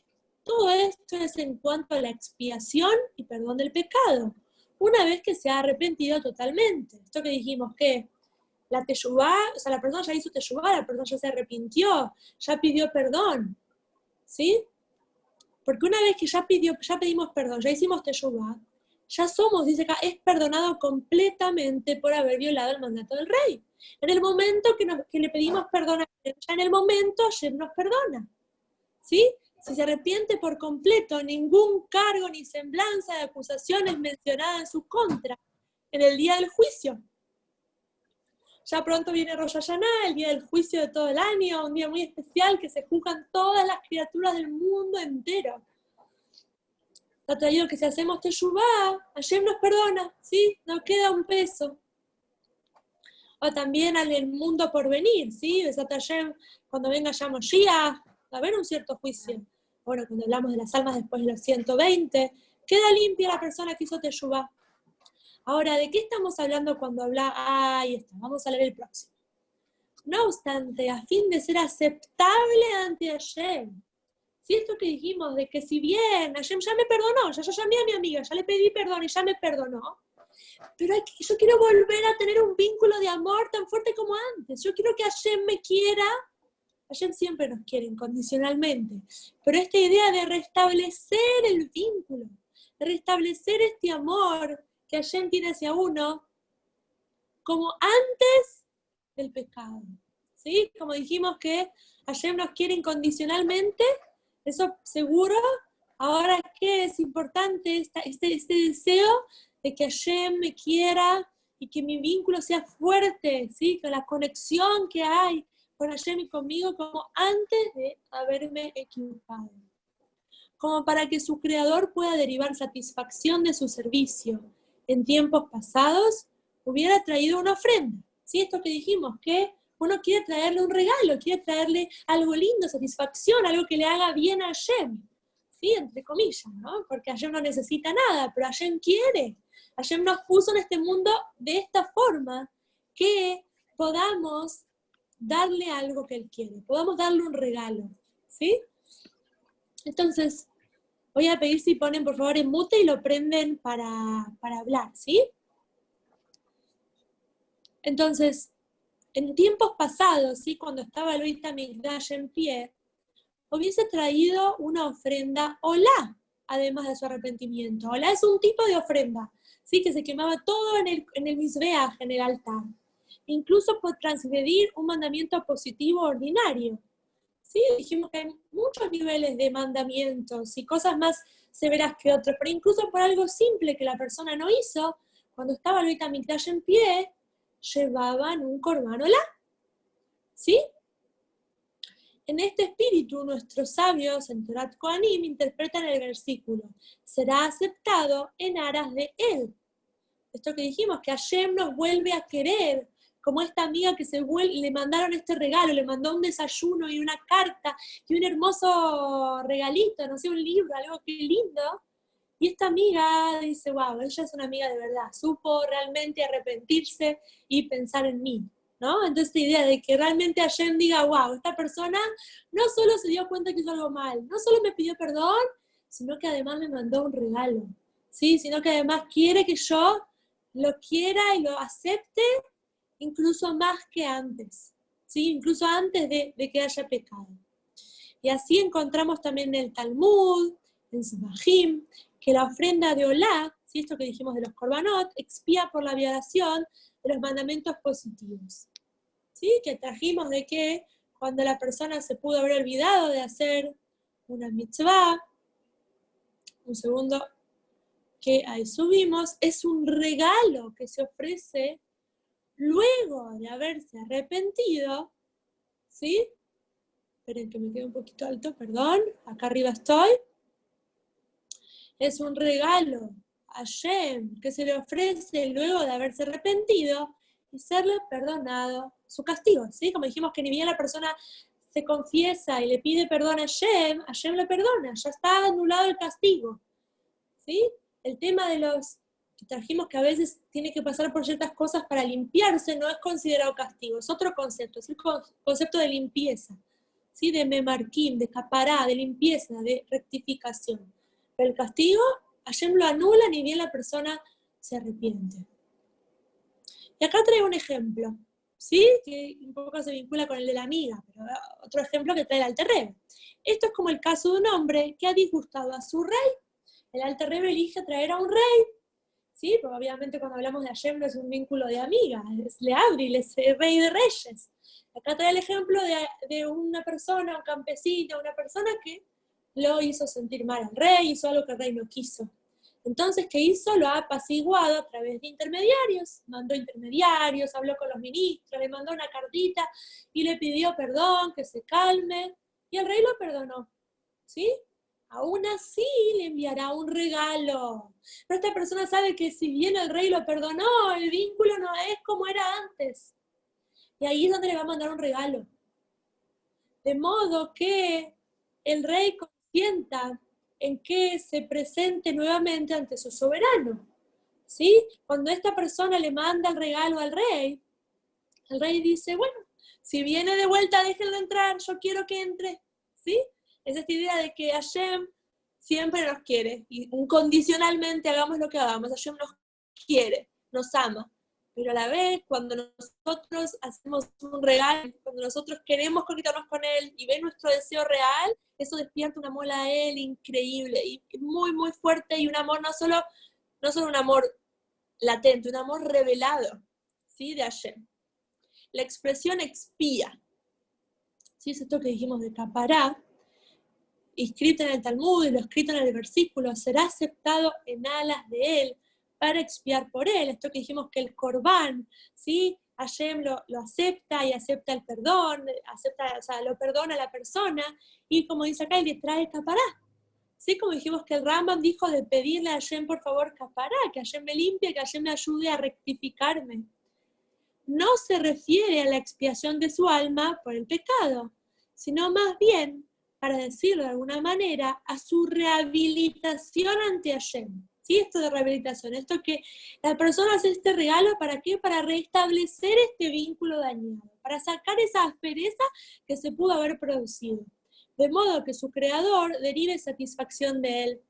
Todo esto es en cuanto a la expiación y perdón del pecado, una vez que se ha arrepentido totalmente. Esto que dijimos que la teshuvá, o sea, la persona ya hizo teshuvá, la persona ya se arrepintió, ya pidió perdón, ¿sí? Porque una vez que ya pedimos perdón, ya hicimos teshuvá, ya somos, dice acá, es perdonado completamente por haber violado el mandato del rey. En el momento que le pedimos perdón, ya en el momento Hashem nos perdona, ¿sí? Si se arrepiente por completo, ningún cargo ni semblanza de acusación es mencionada en su contra en el día del juicio. Ya pronto viene Rosh Hashanah, el día del juicio de todo el año, un día muy especial que se juzgan todas las criaturas del mundo entero. Está traído que si hacemos teshuvá, Hashem nos perdona, ¿sí? Nos queda un peso. O también en el mundo por venir, ¿sí? Besat Hashem, cuando venga ya Moshiach, va a haber un cierto juicio. Bueno, cuando hablamos de las almas después de los 120, queda limpia la persona que hizo teshuvá. Ahora, ¿de qué estamos hablando cuando habla? Ahí está, vamos a leer el próximo. No obstante, a fin de ser aceptable ante Hashem, ¿sí? Esto que dijimos, de que si bien Hashem ya me perdonó, yo llamé a mi amiga, ya le pedí perdón y ya me perdonó, pero yo quiero volver a tener un vínculo de amor tan fuerte como antes. Yo quiero que Hashem me quiera. Hashem siempre nos quiere incondicionalmente, pero esta idea de restablecer el vínculo, de restablecer este amor que Hashem tiene hacia uno, como antes del pecado, ¿sí? Como dijimos que Hashem nos quiere incondicionalmente, eso seguro. Ahora que es importante este deseo de que Hashem me quiera y que mi vínculo sea fuerte, ¿sí? Que la conexión que hay con Hashem y conmigo como antes de haberme equivocado. Como para que su creador pueda derivar satisfacción de su servicio en tiempos pasados, hubiera traído una ofrenda. ¿Sí? Esto que dijimos, que uno quiere traerle un regalo, quiere traerle algo lindo, satisfacción, algo que le haga bien a Hashem. ¿Sí? Entre comillas, ¿no? Porque Hashem no necesita nada, pero Hashem quiere. Hashem nos puso en este mundo de esta forma, que podamos darle algo que Él quiere, podamos darle un regalo, ¿sí? Entonces, voy a pedir si ponen por favor en mute y lo prenden para hablar, ¿sí? Entonces, en tiempos pasados, ¿sí? Cuando estaba el Beit HaMikdash en pie, hubiese traído una ofrenda olá, además de su arrepentimiento. Olá es un tipo de ofrenda, ¿sí? Que se quemaba todo en el mizbeach, en el altar. Incluso por transgredir un mandamiento positivo ordinario. ¿Sí? Dijimos que hay muchos niveles de mandamientos y cosas más severas que otros, pero incluso por algo simple que la persona no hizo, cuando estaba el Beit HaMikdash en pie, llevaban un korban olá. ¿Sí? En este espíritu, nuestros sabios en Torat Kohanim interpretan el versículo: será aceptado en aras de él. Esto que dijimos, que Hashem nos vuelve a querer, como esta amiga que le mandaron este regalo, le mandó un desayuno y una carta y un hermoso regalito, no sé, un libro, algo que lindo. Y esta amiga dice, wow, ella es una amiga de verdad, supo realmente arrepentirse y pensar en mí, ¿no? Entonces esta idea de que realmente Hashem diga, wow, esta persona no solo se dio cuenta que hizo algo mal, no solo me pidió perdón, sino que además me mandó un regalo, ¿sí? Sino que además quiere que yo lo quiera y lo acepte, incluso más que antes, ¿sí? Incluso antes de que haya pecado. Y así encontramos también en el Talmud, en Sefajim, que la ofrenda de olá, ¿sí? Esto que dijimos de los korbanot, expía por la violación de los mandamientos positivos. ¿Sí? Que trajimos de que cuando la persona se pudo haber olvidado de hacer una mitzvah, un segundo que ahí subimos, es un regalo que se ofrece luego de haberse arrepentido, ¿sí? Esperen que me quede un poquito alto, perdón, acá arriba estoy. Es un regalo a Hashem que se le ofrece luego de haberse arrepentido y serle perdonado su castigo, ¿sí? Como dijimos que ni bien la persona se confiesa y le pide perdón a Hashem le perdona, ya está anulado el castigo, ¿sí? El tema de los que trajimos que a veces tiene que pasar por ciertas cosas para limpiarse, no es considerado castigo, es otro concepto, es el concepto de limpieza, ¿sí? De memarquim, de capará, de limpieza, de rectificación. Pero el castigo, Hashem lo anula ni bien la persona se arrepiente. Y acá traigo un ejemplo, ¿sí? Que un poco se vincula con el de la amiga, pero otro ejemplo que trae el Alter Rebbe. Esto es como el caso de un hombre que ha disgustado a su rey. El Alter Rebbe elige traer a un rey, ¿sí? Porque obviamente cuando hablamos de Hashem no es un vínculo de amiga, es Leabril, es el rey de reyes. Acá trae el ejemplo de una persona, un campesino, una persona que lo hizo sentir mal al rey, hizo algo que el rey no quiso. Entonces, ¿qué hizo? Lo ha apaciguado a través de intermediarios, mandó intermediarios, habló con los ministros, le mandó una cartita y le pidió perdón, que se calme, y el rey lo perdonó, ¿sí? Aún así le enviará un regalo. Pero esta persona sabe que si bien el rey lo perdonó, el vínculo no es como era antes. Y ahí es donde le va a mandar un regalo. De modo que el rey consienta en que se presente nuevamente ante su soberano, ¿sí? Cuando esta persona le manda el regalo al rey, el rey dice, bueno, si viene de vuelta, déjenlo entrar, yo quiero que entre, ¿sí? Es esta idea de que Hashem siempre nos quiere, y incondicionalmente hagamos lo que hagamos, Hashem nos quiere, nos ama, pero a la vez, cuando nosotros hacemos un regalo, cuando nosotros queremos conectarnos con Él y ve nuestro deseo real, eso despierta un amor a Él increíble y muy, muy fuerte, y un amor no solo un amor latente, un amor revelado, ¿sí? De Hashem. La expresión expía, ¿sí? Es esto que dijimos de capará, escrito en el Talmud y lo escrito en el versículo, será aceptado en alas de Él para expiar por él. Esto que dijimos que el Corbán, ¿sí? Hashem lo acepta y acepta el perdón, o sea, lo perdona a la persona, y como dice acá, le trae capará. ¿Sí? Como dijimos que el Rambam dijo de pedirle a Hashem, por favor, capará, que Hashem me limpie, que Hashem me ayude a rectificarme. No se refiere a la expiación de su alma por el pecado, sino más bien, para decirlo de alguna manera, a su rehabilitación ante Hashem. ¿Sí? Esto de rehabilitación, esto que la persona hace este regalo, ¿para qué? Para restablecer este vínculo dañado, para sacar esa aspereza que se pudo haber producido, de modo que su creador derive satisfacción de él.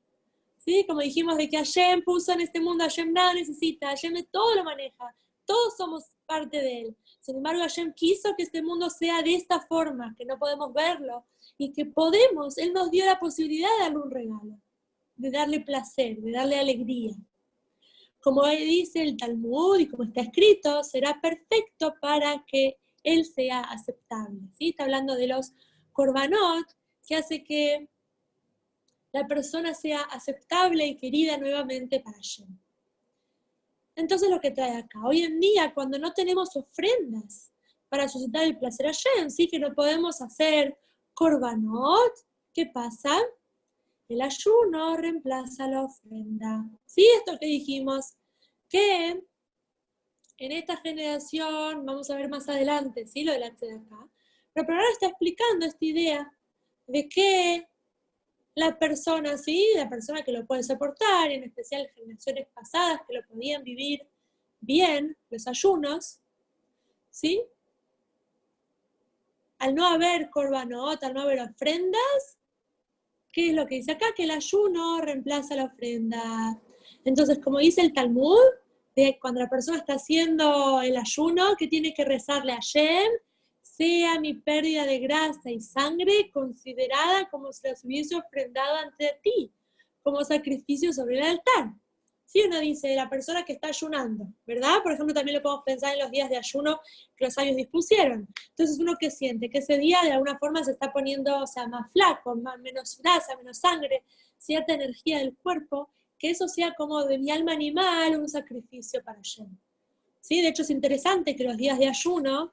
¿Sí? Como dijimos de que Hashem puso en este mundo, Hashem nada necesita, Hashem todo lo maneja, todos somos parte de él. Sin embargo, Hashem quiso que este mundo sea de esta forma, que no podemos verlo, y que podemos, Él nos dio la posibilidad de darle un regalo, de darle placer, de darle alegría. Como dice el Talmud y como está escrito, será perfecto para que Él sea aceptable. ¿Sí? Está hablando de los korbanot, que hace que la persona sea aceptable y querida nuevamente para Hashem. Entonces lo que trae acá, hoy en día cuando no tenemos ofrendas para suscitar el placer a Hashem, ¿sí? Que no podemos hacer korbanot, ¿qué pasa? El ayuno reemplaza la ofrenda. ¿Sí? Esto que dijimos, que en esta generación, vamos a ver más adelante, ¿sí? Lo delante de acá, pero ahora está explicando esta idea de que la persona, ¿sí? La persona que lo puede soportar, en especial generaciones pasadas que lo podían vivir bien, los ayunos, ¿sí? Al no haber korbanot, al no haber ofrendas, ¿qué es lo que dice acá? Que el ayuno reemplaza la ofrenda. Entonces, como dice el Talmud, cuando la persona está haciendo el ayuno, que tiene que rezarle a Hashem, sea mi pérdida de grasa y sangre considerada como si las hubiese ofrendado ante ti, como sacrificio sobre el altar. Sí, uno dice, la persona que está ayunando, ¿verdad? Por ejemplo, también lo podemos pensar en los días de ayuno que los sabios dispusieron. Entonces uno que siente que ese día de alguna forma se está poniendo, o sea, más flaco, menos grasa, menos sangre, cierta energía del cuerpo, que eso sea como de mi alma animal un sacrificio para Hashem. ¿Sí? De hecho es interesante que los días de ayuno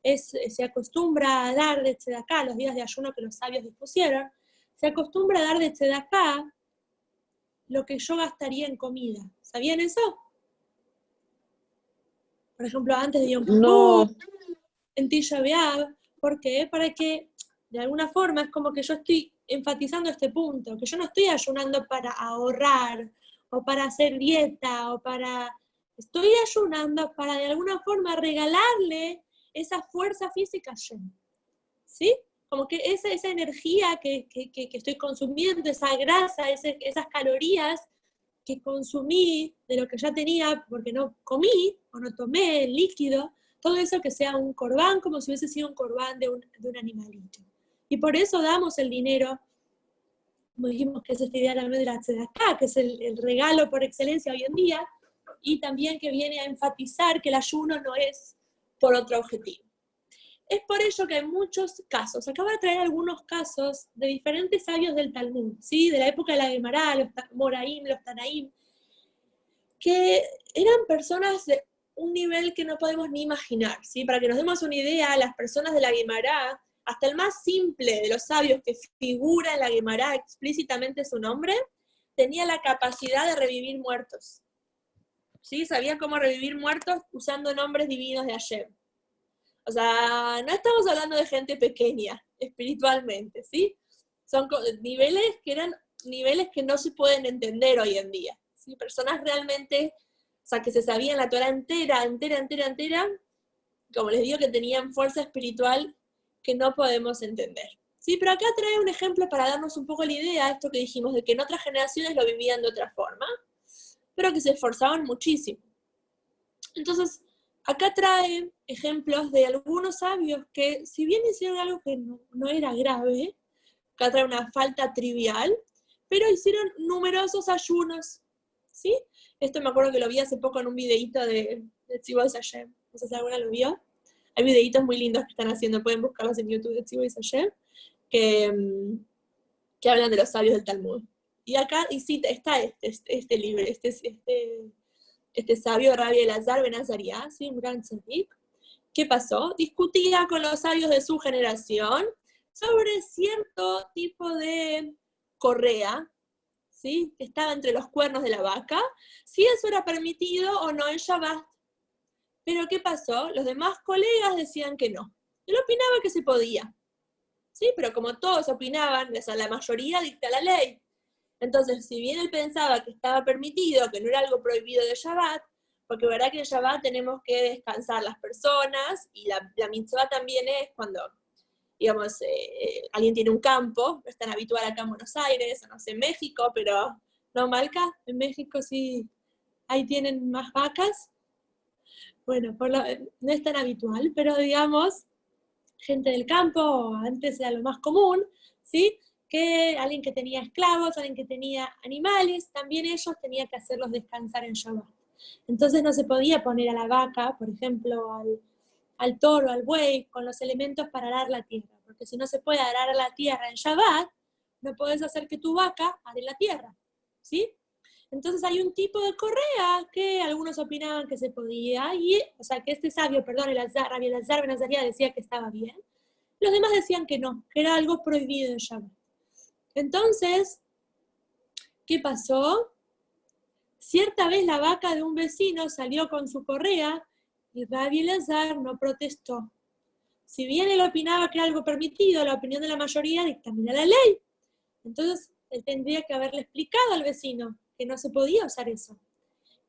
se acostumbra a dar de tzedaká, los días de ayuno que los sabios dispusieron, se acostumbra a dar de tzedaká lo que yo gastaría en comida. ¿Sabían eso? Por ejemplo, antes de Yom Kippur, No. en Tisha B'Av. ¿Por qué? Para que, de alguna forma, es como que yo estoy enfatizando este punto, que yo no estoy ayunando para ahorrar, o para hacer dieta, estoy ayunando para, de alguna forma, regalarle esa fuerza física a Hashem. ¿Sí? como que esa energía que estoy consumiendo, esa grasa, esas calorías que consumí de lo que ya tenía porque no comí o no tomé el líquido, todo eso que sea un corbán, como si hubiese sido un corbán de un animalito. Y por eso damos el dinero, como dijimos que es esta idea también de la tzedakah, que es el regalo por excelencia hoy en día, y también que viene a enfatizar que el ayuno no es por otro objetivo. Es por ello que hay muchos casos. Acabo de traer algunos casos de diferentes sabios del Talmud, ¿sí? De la época de la Gemara, los Moraim, los Tanaim, que eran personas de un nivel que no podemos ni imaginar, ¿sí? Para que nos demos una idea, las personas de la Gemara, hasta el más simple de los sabios que figura en la Gemara explícitamente su nombre, tenía la capacidad de revivir muertos. ¿Sí? Sabía cómo revivir muertos usando nombres divinos de Hashem. O sea, no estamos hablando de gente pequeña, espiritualmente, ¿sí? Son niveles que eran niveles que no se pueden entender hoy en día, ¿sí? Personas realmente, o sea, que se sabían la Torah entera, como les digo, que tenían fuerza espiritual que no podemos entender. Sí, pero acá trae un ejemplo para darnos un poco la idea, esto que dijimos, de que en otras generaciones lo vivían de otra forma, pero que se esforzaban muchísimo. Entonces, acá trae ejemplos de algunos sabios que, si bien hicieron algo que no era grave, acá trae una falta trivial, pero hicieron numerosos ayunos, ¿sí? Esto me acuerdo que lo vi hace poco en un videíto de Tzivos Hashem, no sé si alguna lo vio. Hay videitos muy lindos que están haciendo, pueden buscarlos en YouTube de Tzivos Hashem, que hablan de los sabios del Talmud. Y acá, y sí, está este libro, este sabio Rabbi Elazar Ben Azariah, ¿sí? Un gran tzadik. ¿Qué pasó? Discutía con los sabios de su generación sobre cierto tipo de correa, ¿sí? Que estaba entre los cuernos de la vaca, si eso era permitido o no en Shabbat. Pero ¿qué pasó? Los demás colegas decían que no. Él opinaba que se podía, ¿sí? Pero como todos opinaban, o sea, la mayoría dicta la ley. Entonces, si bien él pensaba que estaba permitido, que no era algo prohibido de Shabbat, porque verdad que en Shabbat tenemos que descansar las personas, y la mitzvah también es cuando, digamos, alguien tiene un campo, no es tan habitual acá en Buenos Aires, o no sé, en México, pero no, Malca, en México sí, ahí tienen más vacas. Bueno, no es tan habitual, pero digamos, gente del campo, antes era lo más común, ¿sí? Que alguien que tenía esclavos, alguien que tenía animales, también ellos tenían que hacerlos descansar en Shabbat. Entonces no se podía poner a la vaca, por ejemplo, al toro, al buey, con los elementos para arar la tierra, porque si no se puede arar la tierra en Shabbat, no podés hacer que tu vaca are la tierra, ¿sí? Entonces hay un tipo de correa que algunos opinaban que se podía, o sea, que este sabio, perdón, Rabbi Elazar Ben Azariah decía que estaba bien, los demás decían que no, que era algo prohibido en Shabbat. Entonces, ¿qué pasó? Cierta vez la vaca de un vecino salió con su correa y Rabbi Elazar no protestó. Si bien él opinaba que era algo permitido, la opinión de la mayoría dictamina la ley. Entonces, él tendría que haberle explicado al vecino que no se podía usar eso.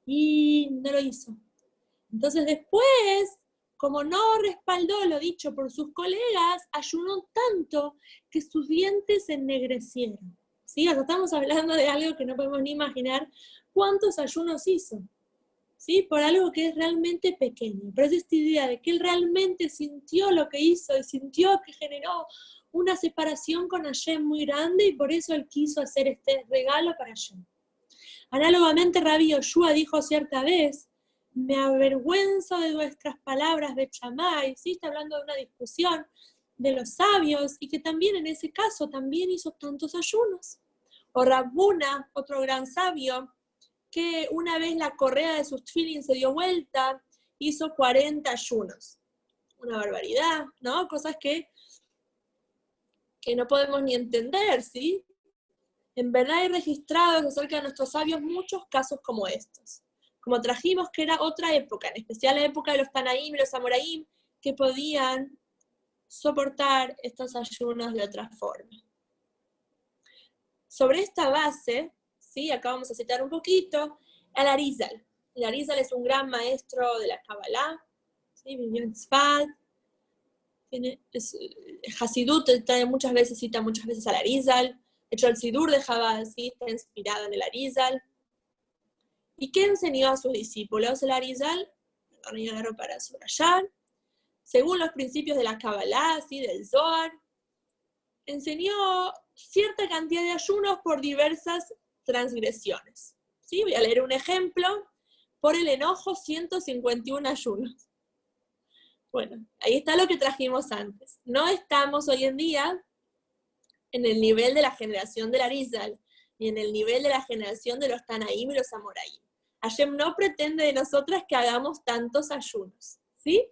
Y no lo hizo. Entonces después, como no respaldó lo dicho por sus colegas, ayunó tanto que sus dientes se ennegrecieron. ¿Sí? O sea, estamos hablando de algo que no podemos ni imaginar cuántos ayunos hizo. ¿Sí? Por algo que es realmente pequeño. Pero es esta idea de que él realmente sintió lo que hizo y sintió que generó una separación con Hashem muy grande y por eso él quiso hacer este regalo para Hashem. Análogamente, Rabbi Yoshua dijo cierta vez, me avergüenzo de nuestras palabras de Shammai, ¿sí? Está hablando de una discusión de los sabios, y que también en ese caso también hizo tantos ayunos. O Rabbuna, otro gran sabio, que una vez la correa de sus tefilín se dio vuelta, hizo 40 ayunos. Una barbaridad, ¿no? Cosas que no podemos ni entender, ¿sí? En verdad hay registrados acerca de nuestros sabios muchos casos como estos. Como trajimos que era otra época, en especial la época de los Tanaim y los Amoraim, que podían soportar estos ayunos de otra forma. Sobre esta base, ¿sí? Acá vamos a citar un poquito al Arizal. El Arizal es un gran maestro de la Kabbalah, ¿sí? Vivió en Tzfat, Hasidut muchas veces cita muchas veces al Arizal. De hecho, el Sidur de Jabasi está inspirado en el Arizal. ¿Y qué enseñó a sus discípulos el Arizal? Para subrayar. Según los principios de la Kabbalah, ¿sí? Del Zohar, enseñó cierta cantidad de ayunos por diversas transgresiones. ¿Sí? Voy a leer un ejemplo. Por el enojo, 151 ayunos. Bueno, ahí está lo que trajimos antes. No estamos hoy en día en el nivel de la generación del Arizal, ni en el nivel de la generación de los Tanaim y los Amoraim. Hashem no pretende de nosotras que hagamos tantos ayunos, ¿sí?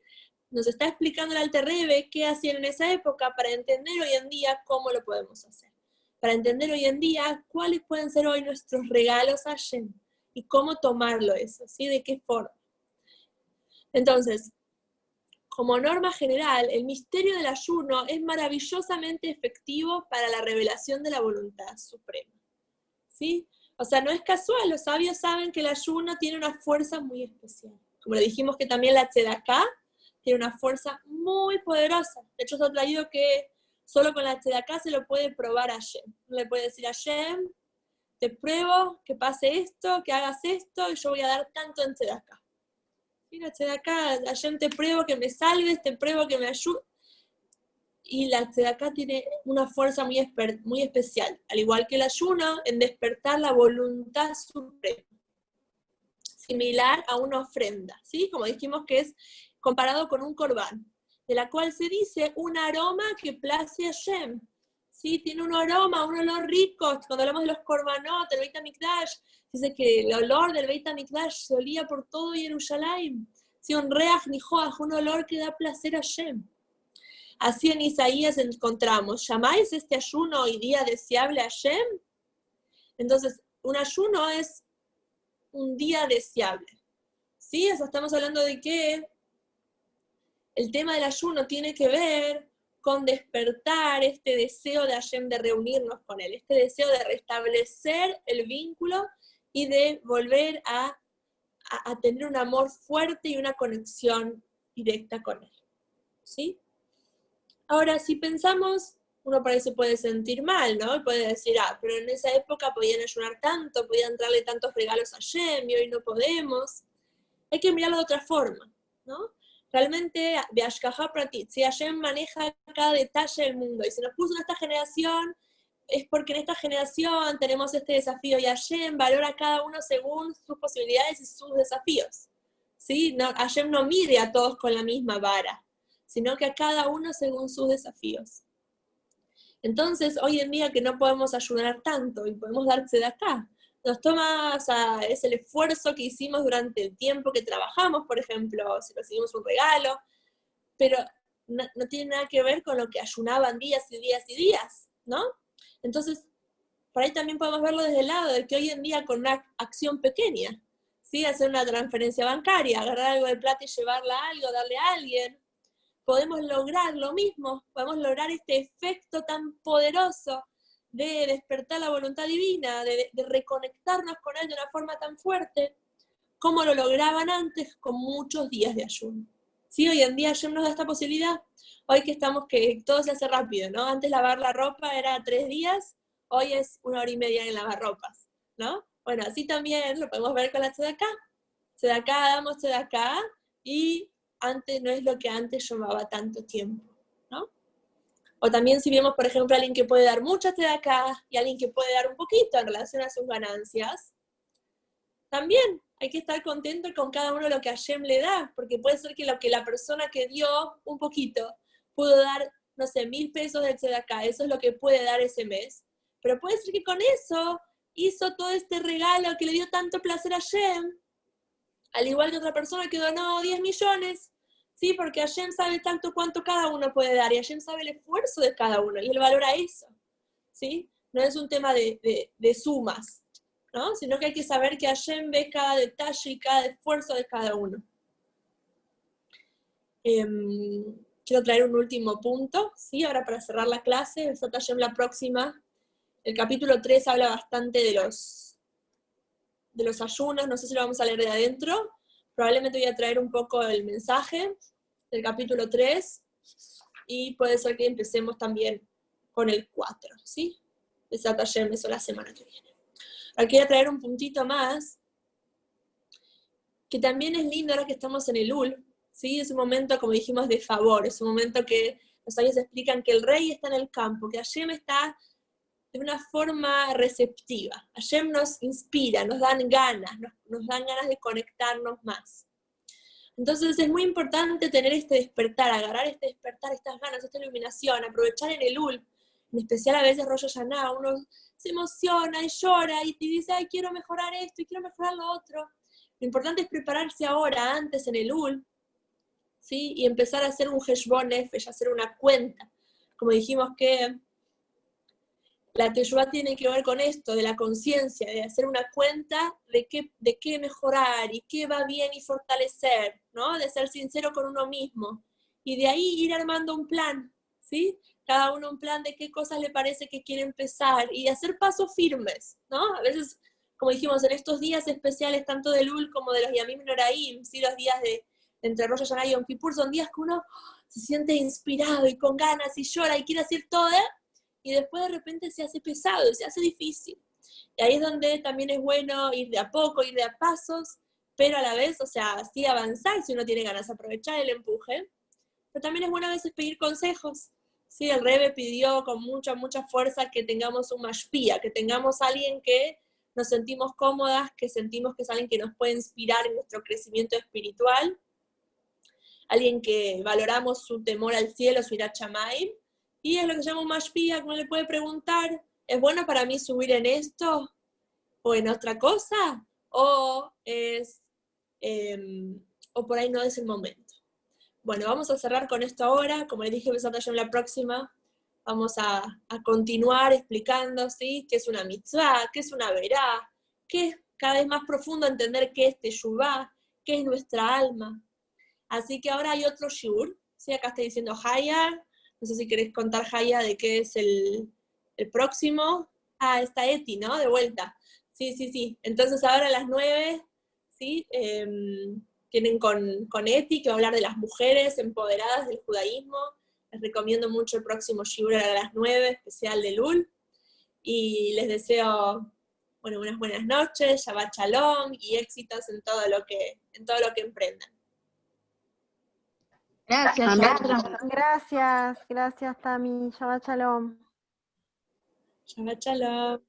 Nos está explicando el Alter Rebbe qué hacían en esa época para entender hoy en día cómo lo podemos hacer. Para entender hoy en día cuáles pueden ser hoy nuestros regalos a Hashem y cómo tomarlo eso, ¿sí? De qué forma. Entonces, como norma general, el misterio del ayuno es maravillosamente efectivo para la revelación de la voluntad suprema, ¿sí? O sea, no es casual, los sabios saben que el ayuno tiene una fuerza muy especial. Como le dijimos que también la tzedaká tiene una fuerza muy poderosa. De hecho, se ha traído que solo con la tzedaká se lo puede probar a Hashem. No le puede decir a Hashem, te pruebo que pase esto, que hagas esto, y yo voy a dar tanto en tzedaká. Mira, tzedaká, Hashem, te pruebo que me salves, te pruebo que me ayudes. Y la tzedaká tiene una fuerza muy especial, al igual que el ayuno, en despertar la voluntad suprema. Similar a una ofrenda, ¿sí? Como dijimos que es comparado con un corbán, de la cual se dice un aroma que place a Hashem. ¿Sí? Tiene un aroma, un olor rico. Cuando hablamos de los korbanot, el Beit HaMikdash, dice que el olor del Beit HaMikdash se olía por todo Jerusalén. ¿Sí? Un reach nijoach, un olor que da placer a Hashem. Así en Isaías encontramos, ¿llamáis este ayuno hoy día deseable a Hashem? Entonces, un ayuno es un día deseable. ¿Sí? O sea, estamos hablando de que el tema del ayuno tiene que ver con despertar este deseo de Hashem de reunirnos con Él, este deseo de restablecer el vínculo y de volver a tener un amor fuerte y una conexión directa con Él. ¿Sí? Ahora, si pensamos, uno por ahí se puede sentir mal, ¿no? Puede decir, pero en esa época podían ayunar tanto, podían darle tantos regalos a Hashem y hoy no podemos. Hay que mirarlo de otra forma, ¿no? Realmente, Beashkaha Pratit, si Hashem maneja cada detalle del mundo y se nos puso en esta generación, es porque en esta generación tenemos este desafío y Hashem valora a cada uno según sus posibilidades y sus desafíos. ¿Sí? No, Hashem no mide a todos con la misma vara, sino que a cada uno según sus desafíos. Entonces, hoy en día que no podemos ayudar tanto y podemos darse de acá, nos toma, o sea, es el esfuerzo que hicimos durante el tiempo que trabajamos, por ejemplo, si recibimos un regalo, pero no tiene nada que ver con lo que ayunaban días y días y días, ¿no? Entonces, por ahí también podemos verlo desde el lado de que hoy en día con una acción pequeña, ¿sí? Hacer una transferencia bancaria, agarrar algo de plata y llevarla a algo, darle a alguien, podemos lograr lo mismo, podemos lograr este efecto tan poderoso de despertar la voluntad divina, de reconectarnos con Él de una forma tan fuerte, como lo lograban antes con muchos días de ayuno. ¿Sí? Hoy en día Hashem nos da esta posibilidad, hoy que estamos que todo se hace rápido, ¿no? Antes lavar la ropa era 3 días, hoy es 1 hora y media en lavar ropas, ¿no? Bueno, así también lo podemos ver con la tzedaká. Tzedaká, damos tzedaká, y antes no es lo que antes llevaba tanto tiempo, ¿no? O también si vemos, por ejemplo, a alguien que puede dar mucha tzedaká y alguien que puede dar un poquito en relación a sus ganancias, también hay que estar contento con cada uno lo que Hashem le da, porque puede ser que lo que la persona que dio un poquito pudo dar, no sé, 1,000 pesos de tzedaká, eso es lo que puede dar ese mes, pero puede ser que con eso hizo todo este regalo que le dio tanto placer a Hashem, al igual que otra persona que donó 10 millones, ¿sí? Porque Hashem sabe tanto cuánto cada uno puede dar, y Hashem sabe el esfuerzo de cada uno, y Él valora eso, ¿sí? No es un tema de sumas, ¿no? Sino que hay que saber que Hashem ve cada detalle y cada esfuerzo de cada uno. Quiero traer un último punto, ¿sí? Ahora para cerrar la clase, Hashem la próxima, el capítulo 3 habla bastante de los ayunos, no sé si lo vamos a leer de adentro, probablemente voy a traer un poco el mensaje del capítulo 3, y puede ser que empecemos también con el 4, ¿sí? Besat Hashem, eso la semana que viene. Ahora quiero traer un puntito más, que también es lindo ahora que estamos en el Ul, ¿sí? Es un momento, como dijimos, de favor, es un momento que los sabios explican que el rey está en el campo, que Hashem está de una forma receptiva. Hashem nos inspira, nos dan ganas de conectarnos más. Entonces es muy importante tener este despertar, agarrar este despertar, estas ganas, esta iluminación, aprovechar en el Ul, en especial a veces Rosh Hashanah, uno se emociona y llora y te dice, ay, quiero mejorar esto y quiero mejorar lo otro. Lo importante es prepararse ahora, antes en el Ul, ¿sí? Y empezar a hacer un Heshbon Nefesh, hacer una cuenta. Como dijimos que la Teshuvá tiene que ver con esto, de la conciencia, de hacer una cuenta de qué mejorar y qué va bien y fortalecer, ¿no? De ser sincero con uno mismo. Y de ahí ir armando un plan, ¿sí? Cada uno un plan de qué cosas le parece que quiere empezar y hacer pasos firmes, ¿no? A veces, como dijimos, en estos días especiales, tanto de Lul como de los Yamim Noraim, ¿sí? Los días de entre Rosh Hashanah y Yom Kippur, son días que uno se siente inspirado y con ganas y llora y quiere hacer todo, y después de repente se hace pesado, se hace difícil. Y ahí es donde también es bueno ir de a poco, ir de a pasos, pero a la vez, o sea, sí avanzar si uno tiene ganas, aprovechar el empuje. Pero también es bueno a veces pedir consejos. Sí, el Rebbe pidió con mucha fuerza que tengamos un mashpia, que tengamos a alguien que nos sentimos cómodas, que sentimos que es alguien que nos puede inspirar en nuestro crecimiento espiritual, alguien que valoramos su temor al cielo, su irat shamayim, y es lo que se llama un mashpia, que uno le puede preguntar, ¿es bueno para mí subir en esto? ¿O en otra cosa? ¿O o por ahí no es el momento? Bueno, vamos a cerrar con esto ahora. Como les dije, en la próxima vamos a continuar explicando, ¿sí? ¿Qué es una mitzvah? ¿Qué es una verá? ¿Qué es cada vez más profundo entender qué es teshuvá? ¿Qué es nuestra alma? Así que ahora hay otro shiur, ¿sí? Acá está diciendo Haya. No sé si querés contar, Haya, de qué es el próximo. Ah, está Eti, ¿no? De vuelta. Sí. Entonces ahora a las 9, ¿sí? Tienen con Eti, que va a hablar de las mujeres empoderadas del judaísmo. Les recomiendo mucho el próximo shiur a las 9, especial de Lul. Y les deseo, bueno, unas buenas noches, Shabbat Shalom y éxitos en todo lo que emprendan. Gracias, Amén. Shabbat Gracias, Tami. Shabbat Shalom. Shabbat Shalom.